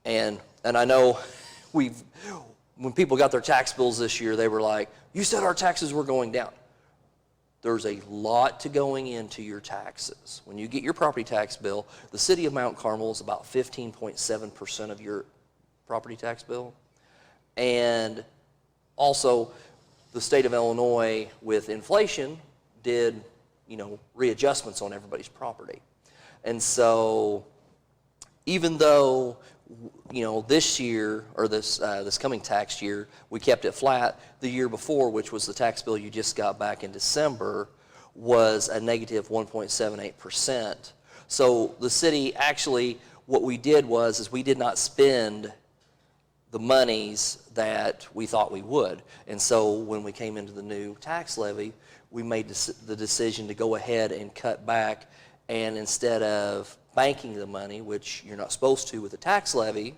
and I know when people got their tax bills this year, they were like, "You said our taxes were going down." There's a lot to going into your taxes. When you get your property tax bill, the city of Mount Carmel is about 15.7% of your property tax bill. And also, the state of Illinois, with inflation, did, readjustments on everybody's property. And so, even though this year, or this coming tax year, we kept it flat. The year before, which was the tax bill you just got back in December, was a negative 1.78%. So the city actually, what we did is we did not spend the monies that we thought we would. And so when we came into the new tax levy, we made the decision to go ahead and cut back, and instead of banking the money, which you're not supposed to with a tax levy,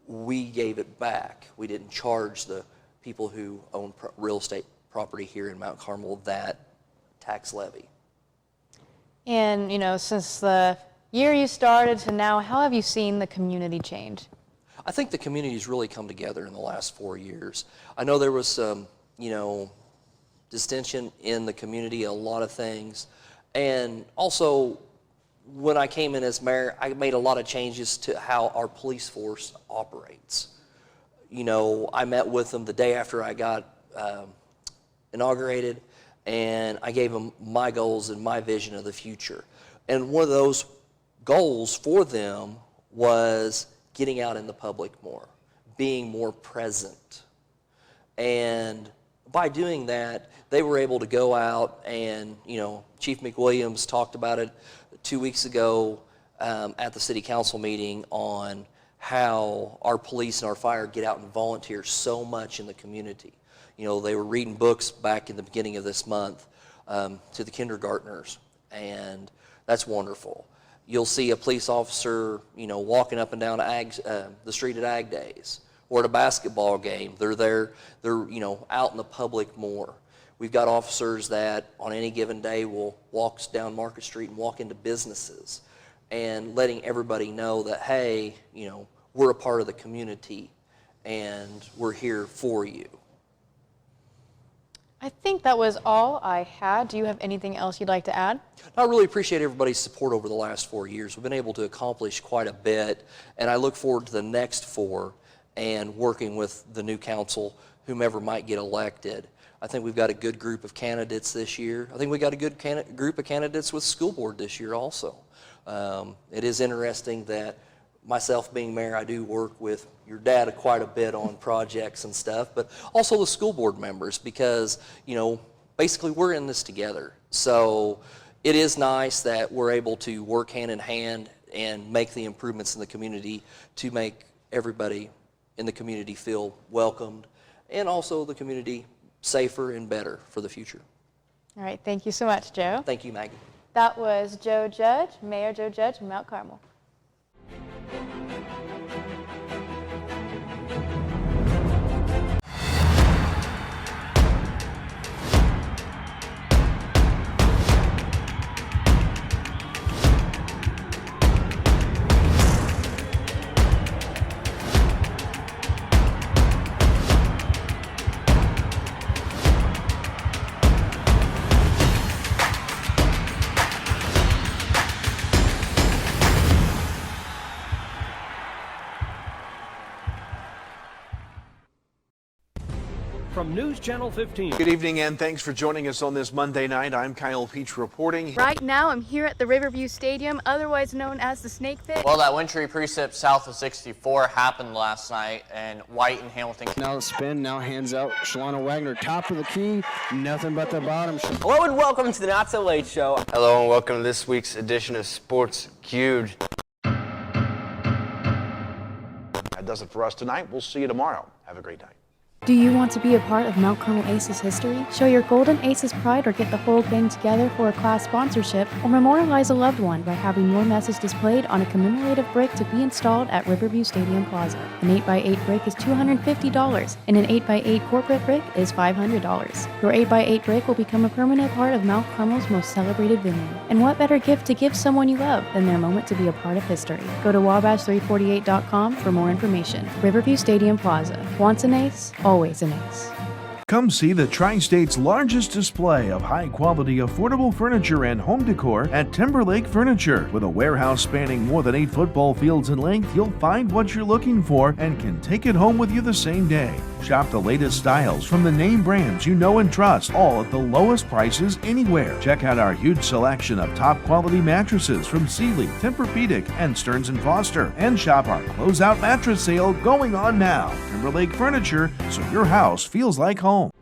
we gave it back. We didn't charge the people who own real estate property here in Mount Carmel that tax levy. And, since the year you started to now, how have you seen the community change? I think the community's really come together in the last 4 years. I know there was some, distension in the community, a lot of things. And also, when I came in as mayor, I made a lot of changes to how our police force operates. I met with them the day after I got inaugurated, and I gave them my goals and my vision of the future. And one of those goals for them was getting out in the public more, being more present. And by doing that, they were able to go out and, Chief McWilliams talked about it 2 weeks ago at the city council meeting on how our police and our fire get out and volunteer so much in the community. They were reading books back in the beginning of this month to the kindergartners, and that's wonderful. You'll see a police officer, walking up and down the street at Ag Days or at a basketball game. They're there, they're, out in the public more. We've got officers that on any given day will walk down Market Street and walk into businesses and letting everybody know that, hey, we're a part of the community and we're here for you. I think that was all I had. Do you have anything else you'd like to add? I really appreciate everybody's support over the last 4 years. We've been able to accomplish quite a bit, and I look forward to the next 4 and working with the new council, whomever might get elected. I think we've got a good group of candidates this year. I think we got a good group of candidates with school board this year also. It is interesting that myself being mayor, I do work with your dad quite a bit on projects and stuff, but also the school board members because, basically we're in this together. So it is nice that we're able to work hand in hand and make the improvements in the community to make everybody in the community feel welcomed and also the community safer and better for the future. All right, thank you so much, Joe. Thank you, Maggie. That was Joe Judge, Mayor Joe Judge of Mount Carmel. From News Channel 15. Good evening and thanks for joining us on this Monday night. I'm Kyle Peach reporting. Right now I'm here at the Riverview Stadium, otherwise known as the Snake Pit. Well, that wintry precip south of 64 happened last night, and White and Hamilton. Now the spin, now hands out. Shalana Wagner, top of the key, nothing but the bottom. Hello and welcome to the Not So Late Show. Hello and welcome to this week's edition of Sports Cubed. That does it for us tonight. We'll see you tomorrow. Have a great night. Do you want to be a part of Mount Carmel Aces history? Show your Golden Aces pride or get the whole gang together for a class sponsorship or memorialize a loved one by having your message displayed on a commemorative brick to be installed at Riverview Stadium Plaza. An 8x8 brick is $250 and an 8x8 corporate brick is $500. Your 8x8 brick will become a permanent part of Mount Carmel's most celebrated venue. And what better gift to give someone you love than their moment to be a part of history? Go to wabash348.com for more information. Riverview Stadium Plaza. Once an ace, always an ace. Come see the Tri-State's largest display of high-quality, affordable furniture and home decor at Timberlake Furniture. With a warehouse spanning more than 8 football fields in length, you'll find what you're looking for and can take it home with you the same day. Shop the latest styles from the name brands you know and trust, all at the lowest prices anywhere. Check out our huge selection of top quality mattresses from Sealy, Tempur-Pedic, and Stearns & Foster. And shop our closeout mattress sale going on now. Timberlake Furniture, so your house feels like home.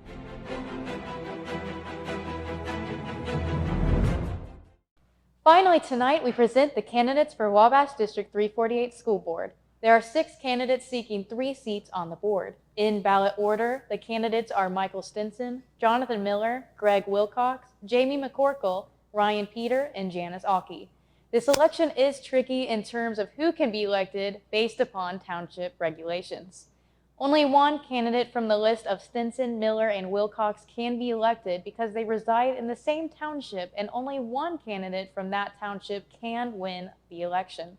Finally tonight, we present the candidates for Wabash District 348 School Board. There are 6 candidates seeking 3 seats on the board. In ballot order, the candidates are Michael Stinson, Jonathan Miller, Greg Wilcox, Jamie McCorkle, Ryan Peter, and Janice Alke. This election is tricky in terms of who can be elected based upon township regulations. Only one candidate from the list of Stinson, Miller, and Wilcox can be elected because they reside in the same township, and only one candidate from that township can win the election.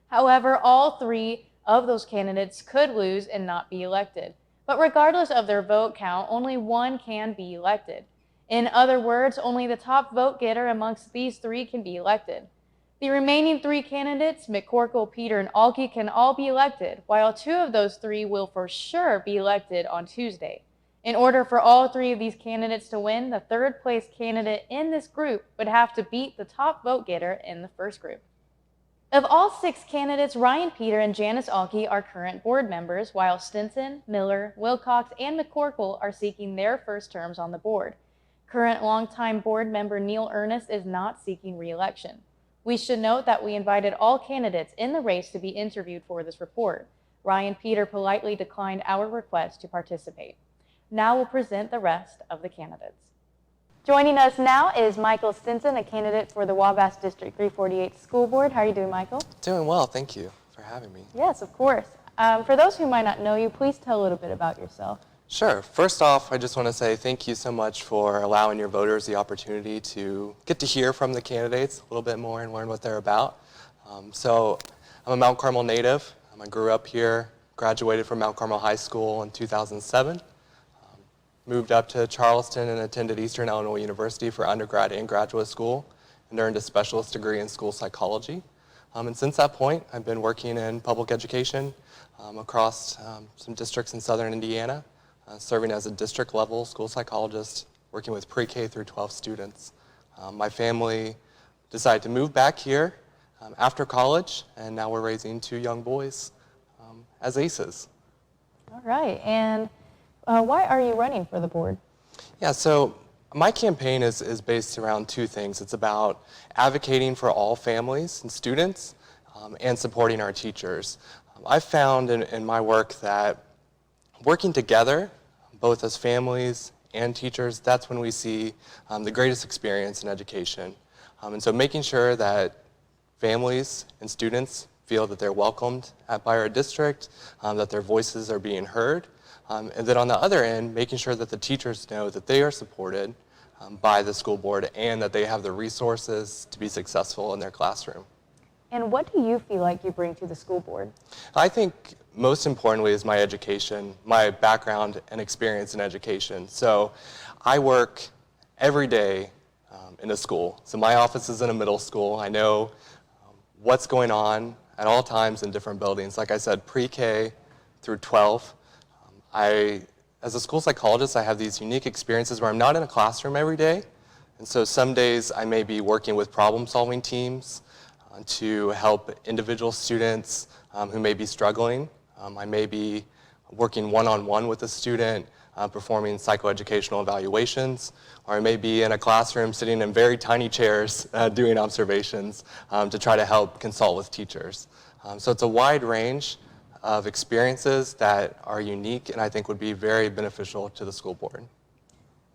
However, all 3 of those candidates could lose and not be elected. But regardless of their vote count, only one can be elected. In other words, only the top vote getter amongst these 3 can be elected. The remaining 3 candidates, McCorkle, Peter, and Alke, can all be elected, while 2 of those 3 will for sure be elected on Tuesday. In order for all 3 of these candidates to win, the 3rd place candidate in this group would have to beat the top vote getter in the first group. Of all 6 candidates, Ryan Peter and Janice Alke are current board members, while Stinson, Miller, Wilcox, and McCorkle are seeking their first terms on the board. Current longtime board member Neil Ernest is not seeking re-election. We should note that we invited all candidates in the race to be interviewed for this report. Ryan Peter politely declined our request to participate. Now we'll present the rest of the candidates. Joining us now is Michael Stinson, a candidate for the Wabash District 348 School Board. How are you doing, Michael? Doing well, thank you for having me. Yes, of course. For those who might not know you, please tell a little bit about yourself. Sure. First off, I just want to say thank you so much for allowing your voters the opportunity to get to hear from the candidates a little bit more and learn what they're about. So I'm a Mount Carmel native. I grew up here, graduated from Mount Carmel High School in 2007. Moved up to Charleston and attended Eastern Illinois University for undergrad and graduate school and earned a specialist degree in school psychology. And since that point, I've been working in public education across some districts in southern Indiana, serving as a district level school psychologist, working with pre-K through 12 students. My family decided to move back here after college, and now we're raising 2 young boys as aces. All right, and why are you running for the board? Yeah, so my campaign is based around 2 things. It's about advocating for all families and students and supporting our teachers. I've found in my work that working together, both as families and teachers, that's when we see the greatest experience in education. And so making sure that families and students feel that they're welcomed by our district, that their voices are being heard, and then on the other end, making sure that the teachers know that they are supported by the school board and that they have the resources to be successful in their classroom. And what do you feel like you bring to the school board? I think most importantly is my education, my background and experience in education. So I work every day in a school. So my office is in a middle school. I know what's going on at all times in different buildings. Like I said, pre-K through 12. As a school psychologist, I have these unique experiences where I'm not in a classroom every day. And so some days I may be working with problem-solving teams to help individual students who may be struggling. I may be working one-on-one with a student, performing psychoeducational evaluations, or I may be in a classroom sitting in very tiny chairs doing observations to try to help consult with teachers. So it's a wide range of experiences that are unique and I think would be very beneficial to the school board.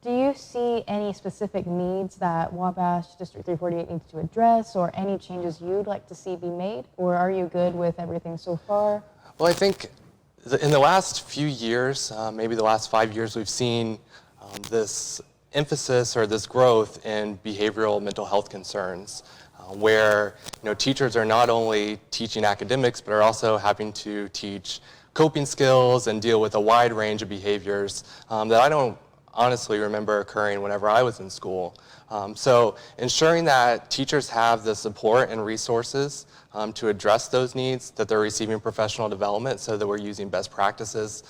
Do you see any specific needs that Wabash District 348 needs to address, or any changes you'd like to see be made, or are you good with everything so far? Well, I think in the last few years, maybe the last 5 years, we've seen this emphasis or this growth in behavioral mental health concerns, where teachers are not only teaching academics, but are also having to teach coping skills and deal with a wide range of behaviors that I don't honestly remember occurring whenever I was in school. So ensuring that teachers have the support and resources to address those needs, that they're receiving professional development so that we're using best practices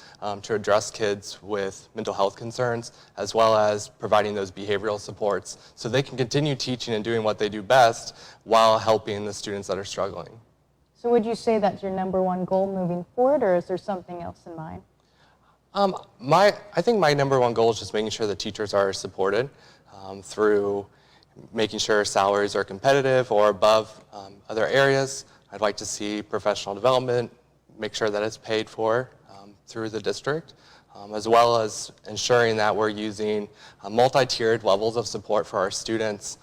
to address kids with mental health concerns, as well as providing those behavioral supports so they can continue teaching and doing what they do best while helping the students that are struggling. So would you say that's your number one goal moving forward, or is there something else in mind? I think my number one goal is just making sure that teachers are supported through making sure salaries are competitive or above other areas. I'd like to see professional development, make sure that it's paid for through the district, as well as ensuring that we're using multi-tiered levels of support for our students,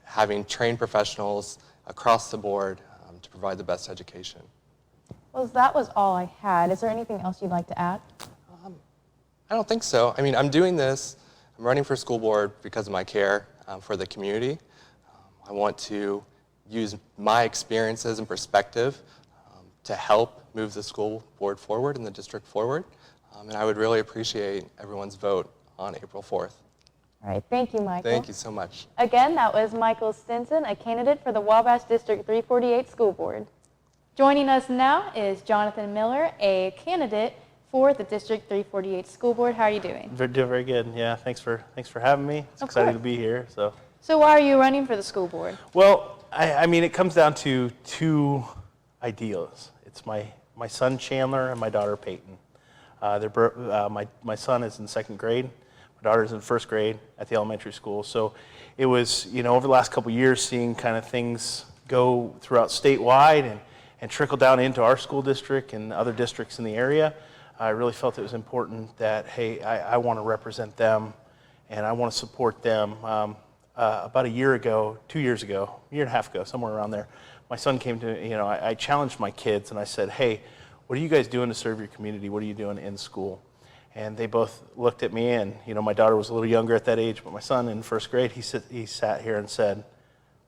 having trained professionals across the board to provide the best education. Well, that was all I had. Is there anything else you'd like to add? I don't think so. I mean, I'm doing this, I'm running for school board because of my care for the community. I want to use my experiences and perspective to help move the school board forward and the district forward. And I would really appreciate everyone's vote on April 4th. All right, thank you, Michael. Thank you so much. Again, that was Michael Stinson, a candidate for the Wabash District 348 School Board. Joining us now is Jonathan Miller, a candidate for the District 348 School Board. How are you doing? Doing very good. Yeah, thanks for having me. It's exciting to be here. So why are you running for the school board? Well, I mean, it comes down to two ideals. It's my son Chandler and my daughter Peyton. My son is in second grade. My daughter's in first grade at the elementary school. So it was, over the last couple of years, seeing kind of things go throughout statewide and trickle down into our school district and other districts in the area. I really felt it was important that, hey, I want to represent them and I want to support them. About a year ago, 2 years ago, a year and a half ago, somewhere around there, my son came to, I challenged my kids and I said, hey, what are you guys doing to serve your community? What are you doing in school? And they both looked at me and, my daughter was a little younger at that age, but my son in first grade, he sat here and said,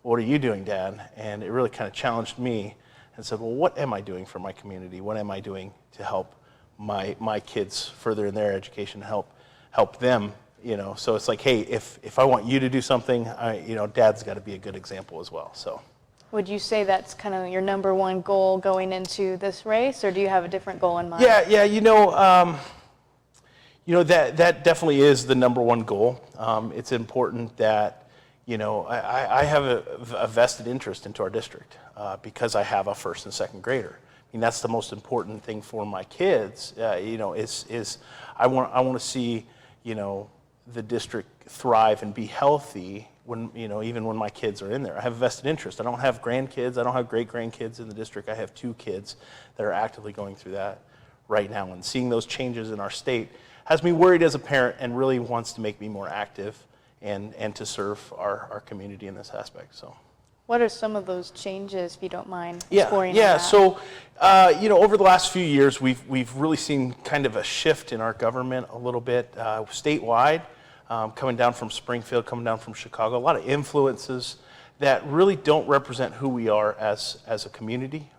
what are you doing, Dad? And it really kind of challenged me and said, well, what am I doing for my community? What am I doing to help my kids further in their education, help them, so it's like, hey, if I want you to do something, Dad's got to be a good example as well. So Would you say that's kind of your number one goal going into this race, or do you have a different goal in mind? Yeah, that definitely is the number one goal. It's important that, I have a vested interest into our district because I have a first and second grader. I mean, that's the most important thing for my kids, is I want to see, the district thrive and be healthy when, even when my kids are in there. I have a vested interest. I don't have grandkids. I don't have great-grandkids in the district. I have 2 kids that are actively going through that right now. And seeing those changes in our state has me worried as a parent and really wants to make me more active and to serve our community in this aspect. So. What are some of those changes, if you don't mind exploring Yeah. that? So, over the last few years, we've really seen kind of a shift in our government a little bit statewide, coming down from Springfield, coming down from Chicago. A lot of influences that really don't represent who we are as a community,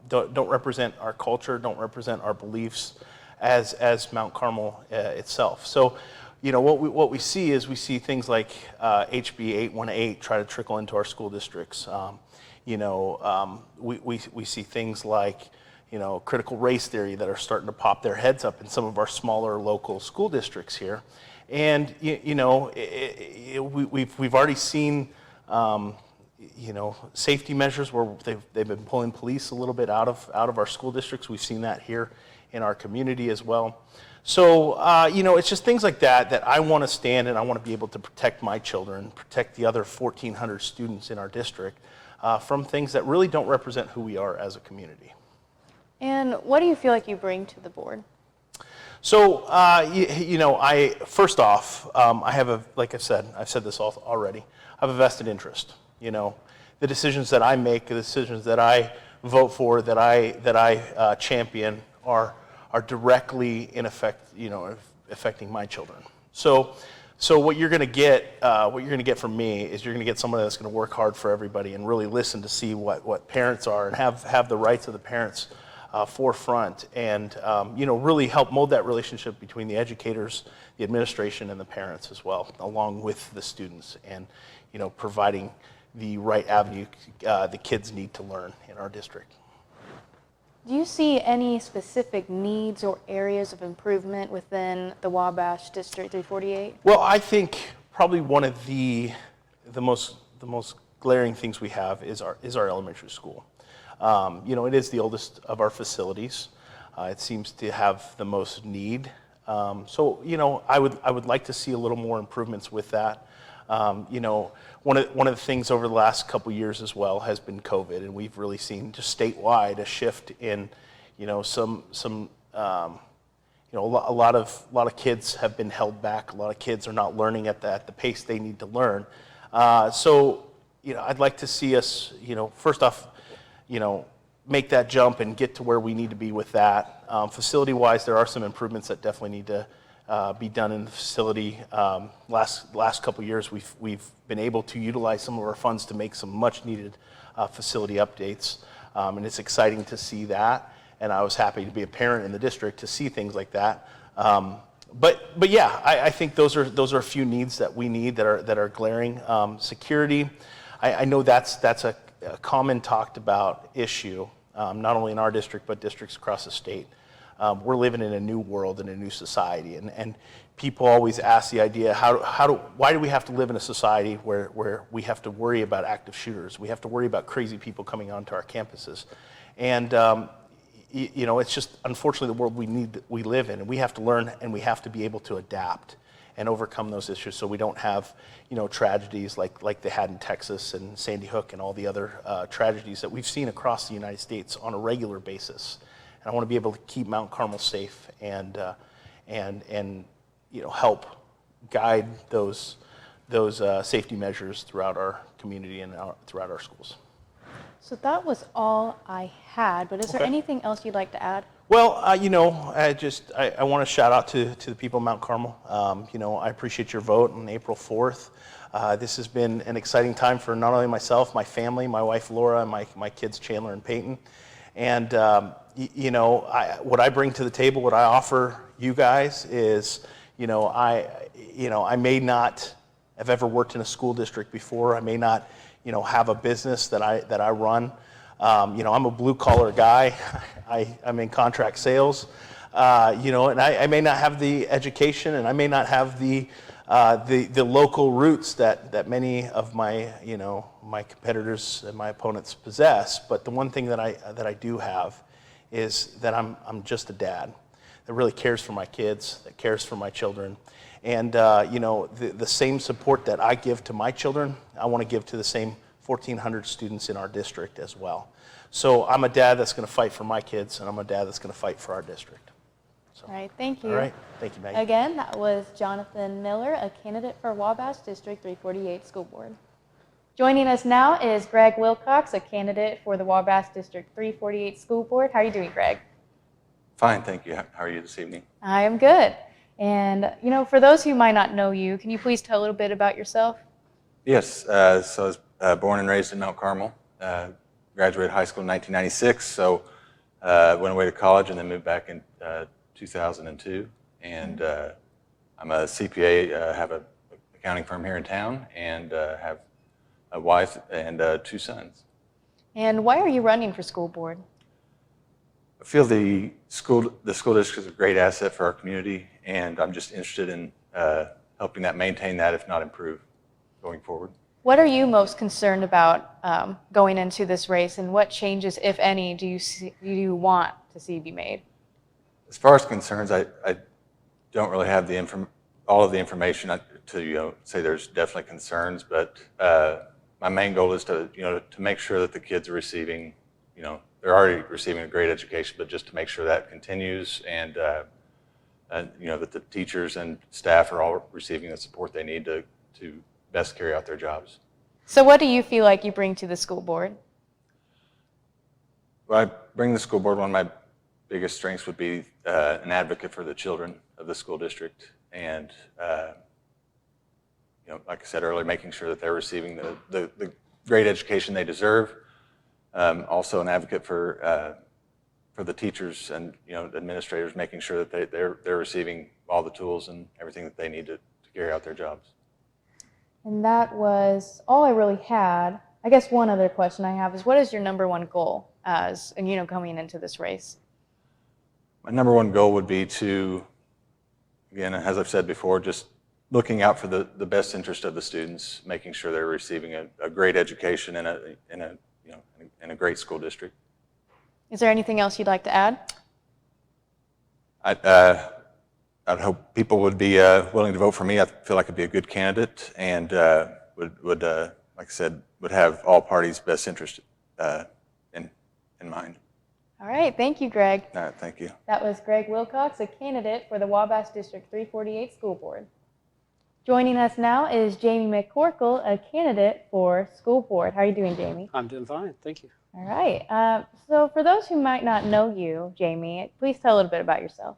don't represent our culture, don't represent our beliefs as Mount Carmel itself. So. What we see is we see things like HB 818 try to trickle into our school districts. We see things like, critical race theory that are starting to pop their heads up in some of our smaller local school districts here. And, we've already seen, safety measures where they've been pulling police a little bit out of our school districts. We've seen that here in our community as well. So, it's just things like that I want to stand and I want to be able to protect my children, protect the other 1,400 students in our district from things that really don't represent who we are as a community. And what do you feel like you bring to the board? So, first off, I have like I said, I've said this already, I have a vested interest. The decisions that I make, the decisions that I vote for, that I champion are directly affecting my children. So what you're going to get from me is you're going to get somebody that's going to work hard for everybody and really listen to see what parents are and have the rights of the parents forefront and really help mold that relationship between the educators, the administration, and the parents as well, along with the students, and providing the right avenue the kids need to learn in our district. Do you see any specific needs or areas of improvement within the Wabash District 348? Well, I think probably one of the most glaring things we have is our elementary school. It is the oldest of our facilities. It seems to have the most need. So I would like to see a little more improvements with that. One of the things over the last couple years as well has been COVID, and we've really seen just statewide a shift in, a lot of kids have been held back. A lot of kids are not learning at the pace they need to learn. I'd like to see us, first off, make that jump and get to where we need to be with that. Facility-wise, there are some improvements that definitely need to be done in the facility. Last couple years, we've been able to utilize some of our funds to make some much-needed facility updates, and it's exciting to see that. And I was happy to be a parent in the district to see things like that. But yeah, I think those are a few needs that we need that are glaring. Security, I know that's a common talked about issue, not only in our district but districts across the state. We're living in a new world and a new society, and people always ask the idea, why do we have to live in a society where we have to worry about active shooters? We have to worry about crazy people coming onto our campuses, and it's just unfortunately the world we live in, and we have to learn and we have to be able to adapt and overcome those issues so we don't have tragedies like they had in Texas and Sandy Hook and all the other tragedies that we've seen across the United States on a regular basis. And I want to be able to keep Mount Carmel safe and help guide those safety measures throughout our community and throughout our schools. So that was all I had, but is there anything else you'd like to add? Well, I want to shout out to the people of Mount Carmel. I appreciate your vote on April 4th. This has been an exciting time for not only myself, my family, my wife Laura, and my kids Chandler and Peyton. And what I bring to the table, what I offer you guys is, I may not have ever worked in a school district before. I may not, have a business that I run. I'm a blue collar guy. I'm in contract sales, and I may not have the education, and I may not have the local roots that many of my my competitors and my opponents possess. But the one thing that I do have is that I'm just a dad that really cares for my kids, that cares for my children. And the same support that I give to my children, I want to give to the same 1,400 students in our district as well. So I'm a dad that's going to fight for my kids, and I'm a dad that's going to fight for our district. All right, thank you. All right, thank you, Maggie. Again, that was Jonathan Miller, a candidate for Wabash District 348 School Board. Joining us now is Greg Wilcox, a candidate for the Wabash District 348 School Board. How are you doing, Greg? Fine, thank you. How are you this evening? I am good. And, for those who might not know you, can you please tell a little bit about yourself? Yes, so I was born and raised in Mount Carmel. Graduated high school in 1996, so went away to college and then moved back in 2002. And I'm a CPA, have an accounting firm here in town, and have a wife and 2 sons. And why are you running for school board? I feel the school district is a great asset for our community, and I'm just interested in helping that maintain that, if not improve, going forward. What are you most concerned about going into this race, and what changes, if any, do you want to see be made? As far as concerns, I don't really have all of the information to say there's definitely concerns, but my main goal is to make sure that the kids are receiving, they're already receiving a great education, but just to make sure that continues, and that the teachers and staff are all receiving the support they need to best carry out their jobs. So what do you feel like you bring to the school board? Well, I bring to the school board, one of my biggest strengths would be an advocate for the children of the school district, and like I said earlier, making sure that they're receiving the great education they deserve. Also an advocate for for the teachers and administrators, making sure that they're receiving all the tools and everything that they need to carry out their jobs. And that was all I really had. I guess one other question I have is, what is your number one goal as, coming into this race? My number one goal would be to, again, as I've said before, just looking out for the best interest of the students, making sure they're receiving a great education in a great school district. Is there anything else you'd like to add? I'd hope people would be willing to vote for me. I feel like I'd be a good candidate, and would like I said, would have all parties' best interest in mind. All right, thank you, Greg. All right, thank you. That was Greg Wilcox, a candidate for the Wabash District 348 School Board. Joining us now is Jamie McCorkle, a candidate for School Board. How are you doing, Jamie? I'm doing fine, thank you. All right. So for those who might not know you, Jamie, please tell a little bit about yourself.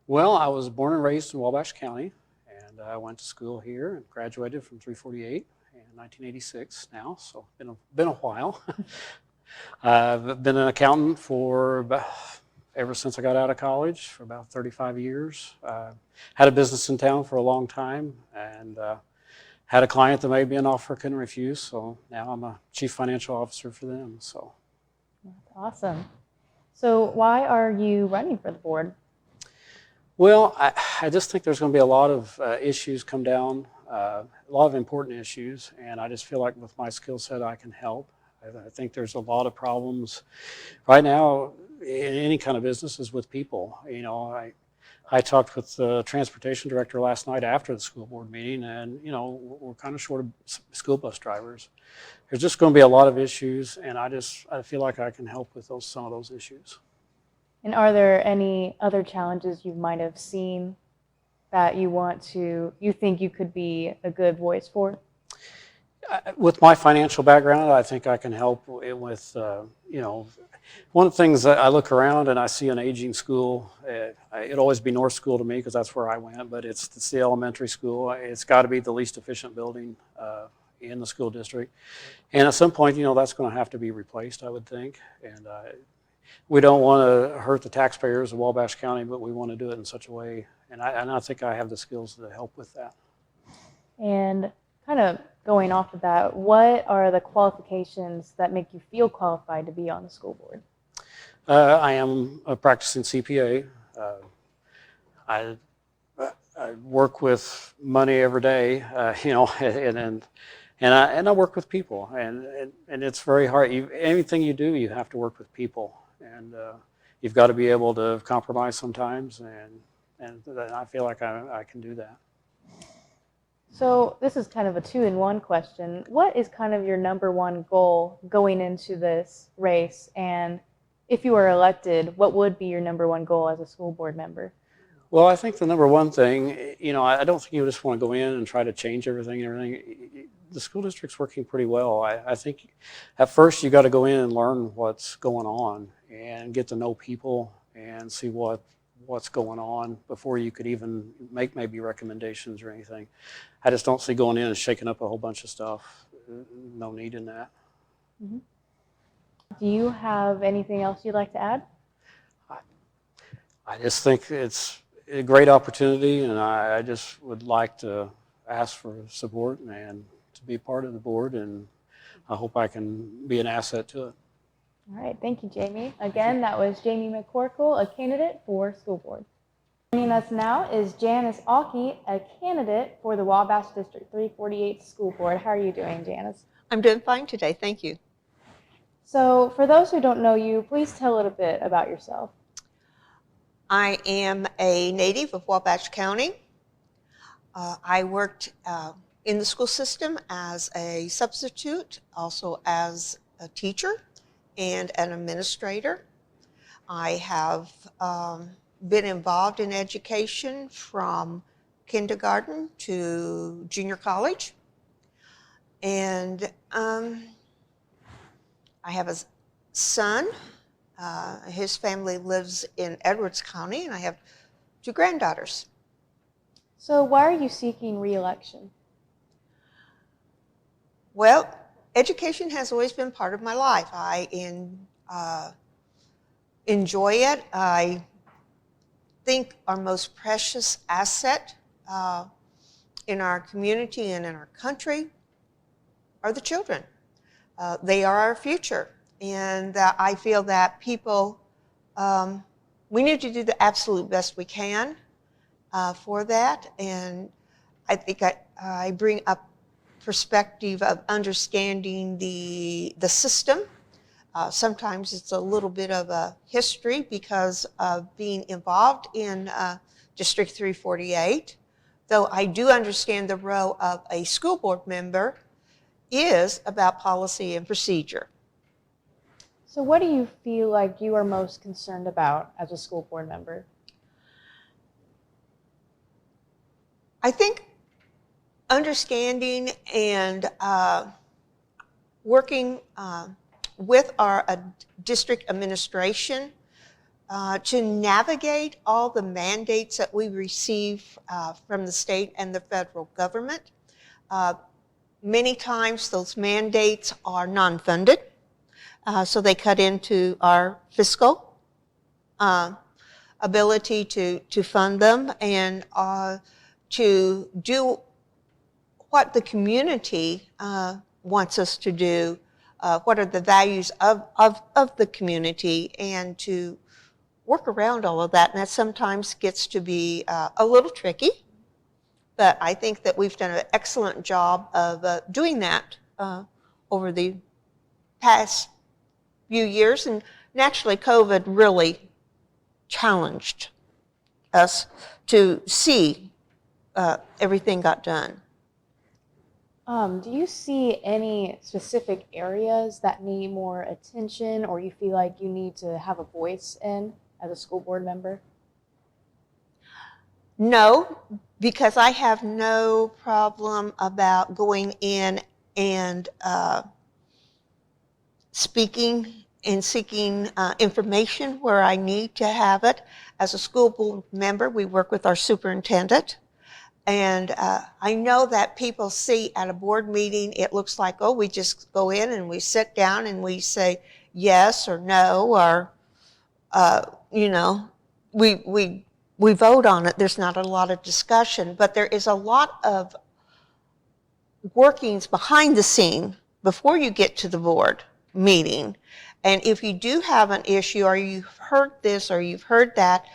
Well, I was born and raised in Wabash County, and I went to school here and graduated from 348 in 1986 now, so been a while. I've been an accountant ever since I got out of college, for about 35 years. Had a business in town for a long time, and had a client that made me an offer I couldn't refuse, so now I'm a chief financial officer for them. So That's awesome. So why are you running for the board? Well, I just think there's going to be a lot of issues come down, a lot of important issues, and I just feel like with my skill set I can help. I think there's a lot of problems right now in any kind of businesses with people. I talked with the transportation director last night after the school board meeting, and we're kind of short of school bus drivers. There's just going to be a lot of issues, and I feel like I can help with some of those issues. And are there any other challenges you might have seen that you think you could be a good voice for? With my financial background, I think I can help with, one of the things that I look around and I see an aging school. It'd always be North School to me because that's where I went, but it's the elementary school. It's got to be the least efficient building in the school district. And at some point, that's going to have to be replaced, I would think. And we don't want to hurt the taxpayers of Wabash County, but we want to do it in such a way. And I think I have the skills to help with that. And kind of going off of that, what are the qualifications that make you feel qualified to be on the school board? I am a practicing CPA. I work with money every day, and I work with people, and it's very hard. Anything you do, you have to work with people, and you've got to be able to compromise sometimes, and I feel like I can do that. So this is kind of a two-in-one question. What is kind of your number one goal going into this race? And if you were elected, what would be your number one goal as a school board member? Well, I think the number one thing, I don't think you just want to go in and try to change everything. The school district's working pretty well. I think at first you got to go in and learn what's going on and get to know people and see what's going on before you could even make maybe recommendations or anything. I just don't see going in and shaking up a whole bunch of stuff. No need in that. Mm-hmm. Do you have anything else you'd like to add? I just think it's a great opportunity, and I just would like to ask for support and to be part of the board, and I hope I can be an asset to it. All right, thank you, Jamie. Again, that was Jamie McCorkle, a candidate for school board. Joining us now is Janice Alke, a candidate for the Wabash District 348 School Board. How are you doing, Janice? I'm doing fine today, thank you. So for those who don't know you, please tell a little bit about yourself. I am a native of Wabash County. I worked in the school system as a substitute, also as a teacher and an administrator. I have been involved in education from kindergarten to junior college. And I have a son. His family lives in Edwards County, and I have 2 granddaughters. So why are you seeking re-election? Well, education has always been part of my life. enjoy it. I think our most precious asset in our community and in our country are the children. They are our future. And I feel that people, we need to do the absolute best we can for that. And I think I bring up perspective of understanding the system. Sometimes it's a little bit of a history because of being involved in District 348, though I do understand the role of a school board member is about policy and procedure. So what do you feel like you are most concerned about as a school board member? I think understanding and working with our district administration to navigate all the mandates that we receive from the state and the federal government. Many times those mandates are non-funded, so they cut into our fiscal ability to fund them and to do what the community wants us to do, what are the values of the community, and to work around all of that. And that sometimes gets to be a little tricky, but I think that we've done an excellent job of doing that over the past few years. And naturally, COVID really challenged us to see everything got done. Do you see any specific areas that need more attention or you feel like you need to have a voice in as a school board member? No, because I have no problem about going in and speaking and seeking information where I need to have it. As a school board member, we work with our superintendent. And I know that people see at a board meeting, it looks like, oh, we just go in and we sit down and we say yes or no, or, you know, we vote on it. There's not a lot of discussion, but there is a lot of workings behind the scene before you get to the board meeting. And if you do have an issue, or you've heard this or you've heard that,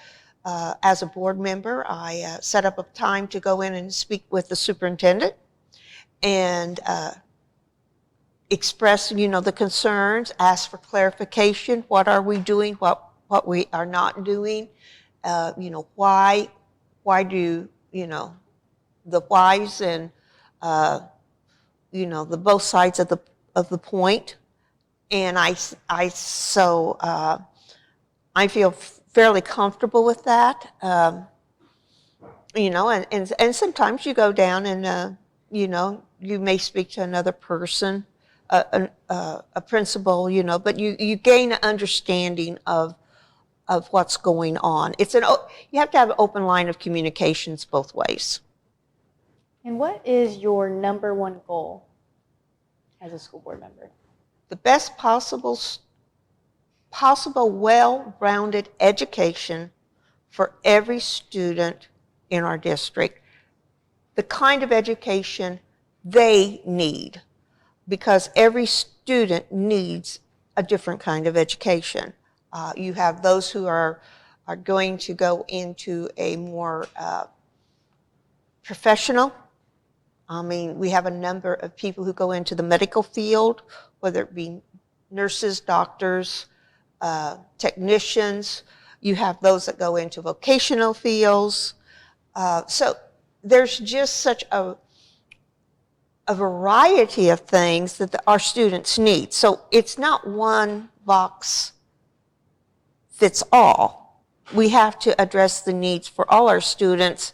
as a board member, I set up a time to go in and speak with the superintendent and express, you know, the concerns, ask for clarification. What are we doing? What we are not doing? You know, why do, you know, the whys and you know, the both sides of the point. And I feel fairly comfortable with that. You know, and sometimes you go down and, you know, you may speak to another person, a principal, you know, but you gain an understanding of what's going on. You have to have an open line of communications both ways. And what is your number one goal as a school board member? The best possible well-rounded education for every student in our district. The kind of education they need, because every student needs a different kind of education. You have those who are going to go into a more professional. I mean, we have a number of people who go into the medical field, whether it be nurses, doctors, technicians. You have those that go into vocational fields. So there's just such a variety of things that our students need. So it's not one box fits all. We have to address the needs for all our students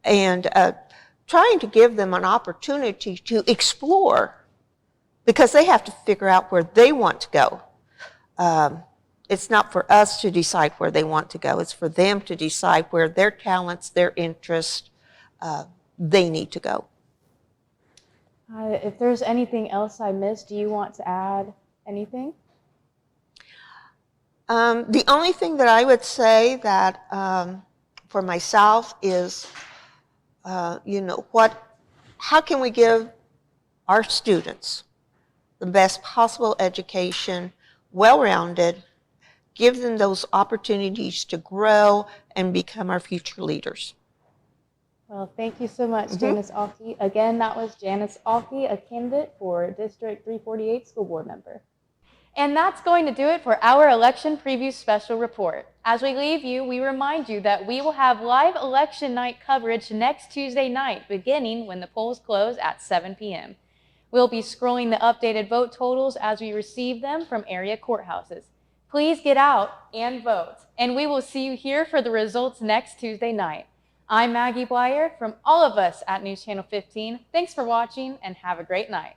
and trying to give them an opportunity to explore, because they have to figure out where they want to go. It's not for us to decide where they want to go. It's for them to decide where their talents, their interests, they need to go. If there's anything else I missed, do you want to add anything? The only thing that I would say that for myself is, how can we give our students the best possible education, well-rounded, give them those opportunities to grow and become our future leaders. Well, thank you so much, Janice Alke. Again, that was Janice Alke, a candidate for District 348 school board member. And that's going to do it for our election preview special report. As we leave you, we remind you that we will have live election night coverage next Tuesday night, beginning when the polls close at 7 p.m. We'll be scrolling the updated vote totals as we receive them from area courthouses. Please get out and vote, and we will see you here for the results next Tuesday night. I'm Maggie Blyer from all of us at News Channel 15. Thanks for watching and have a great night.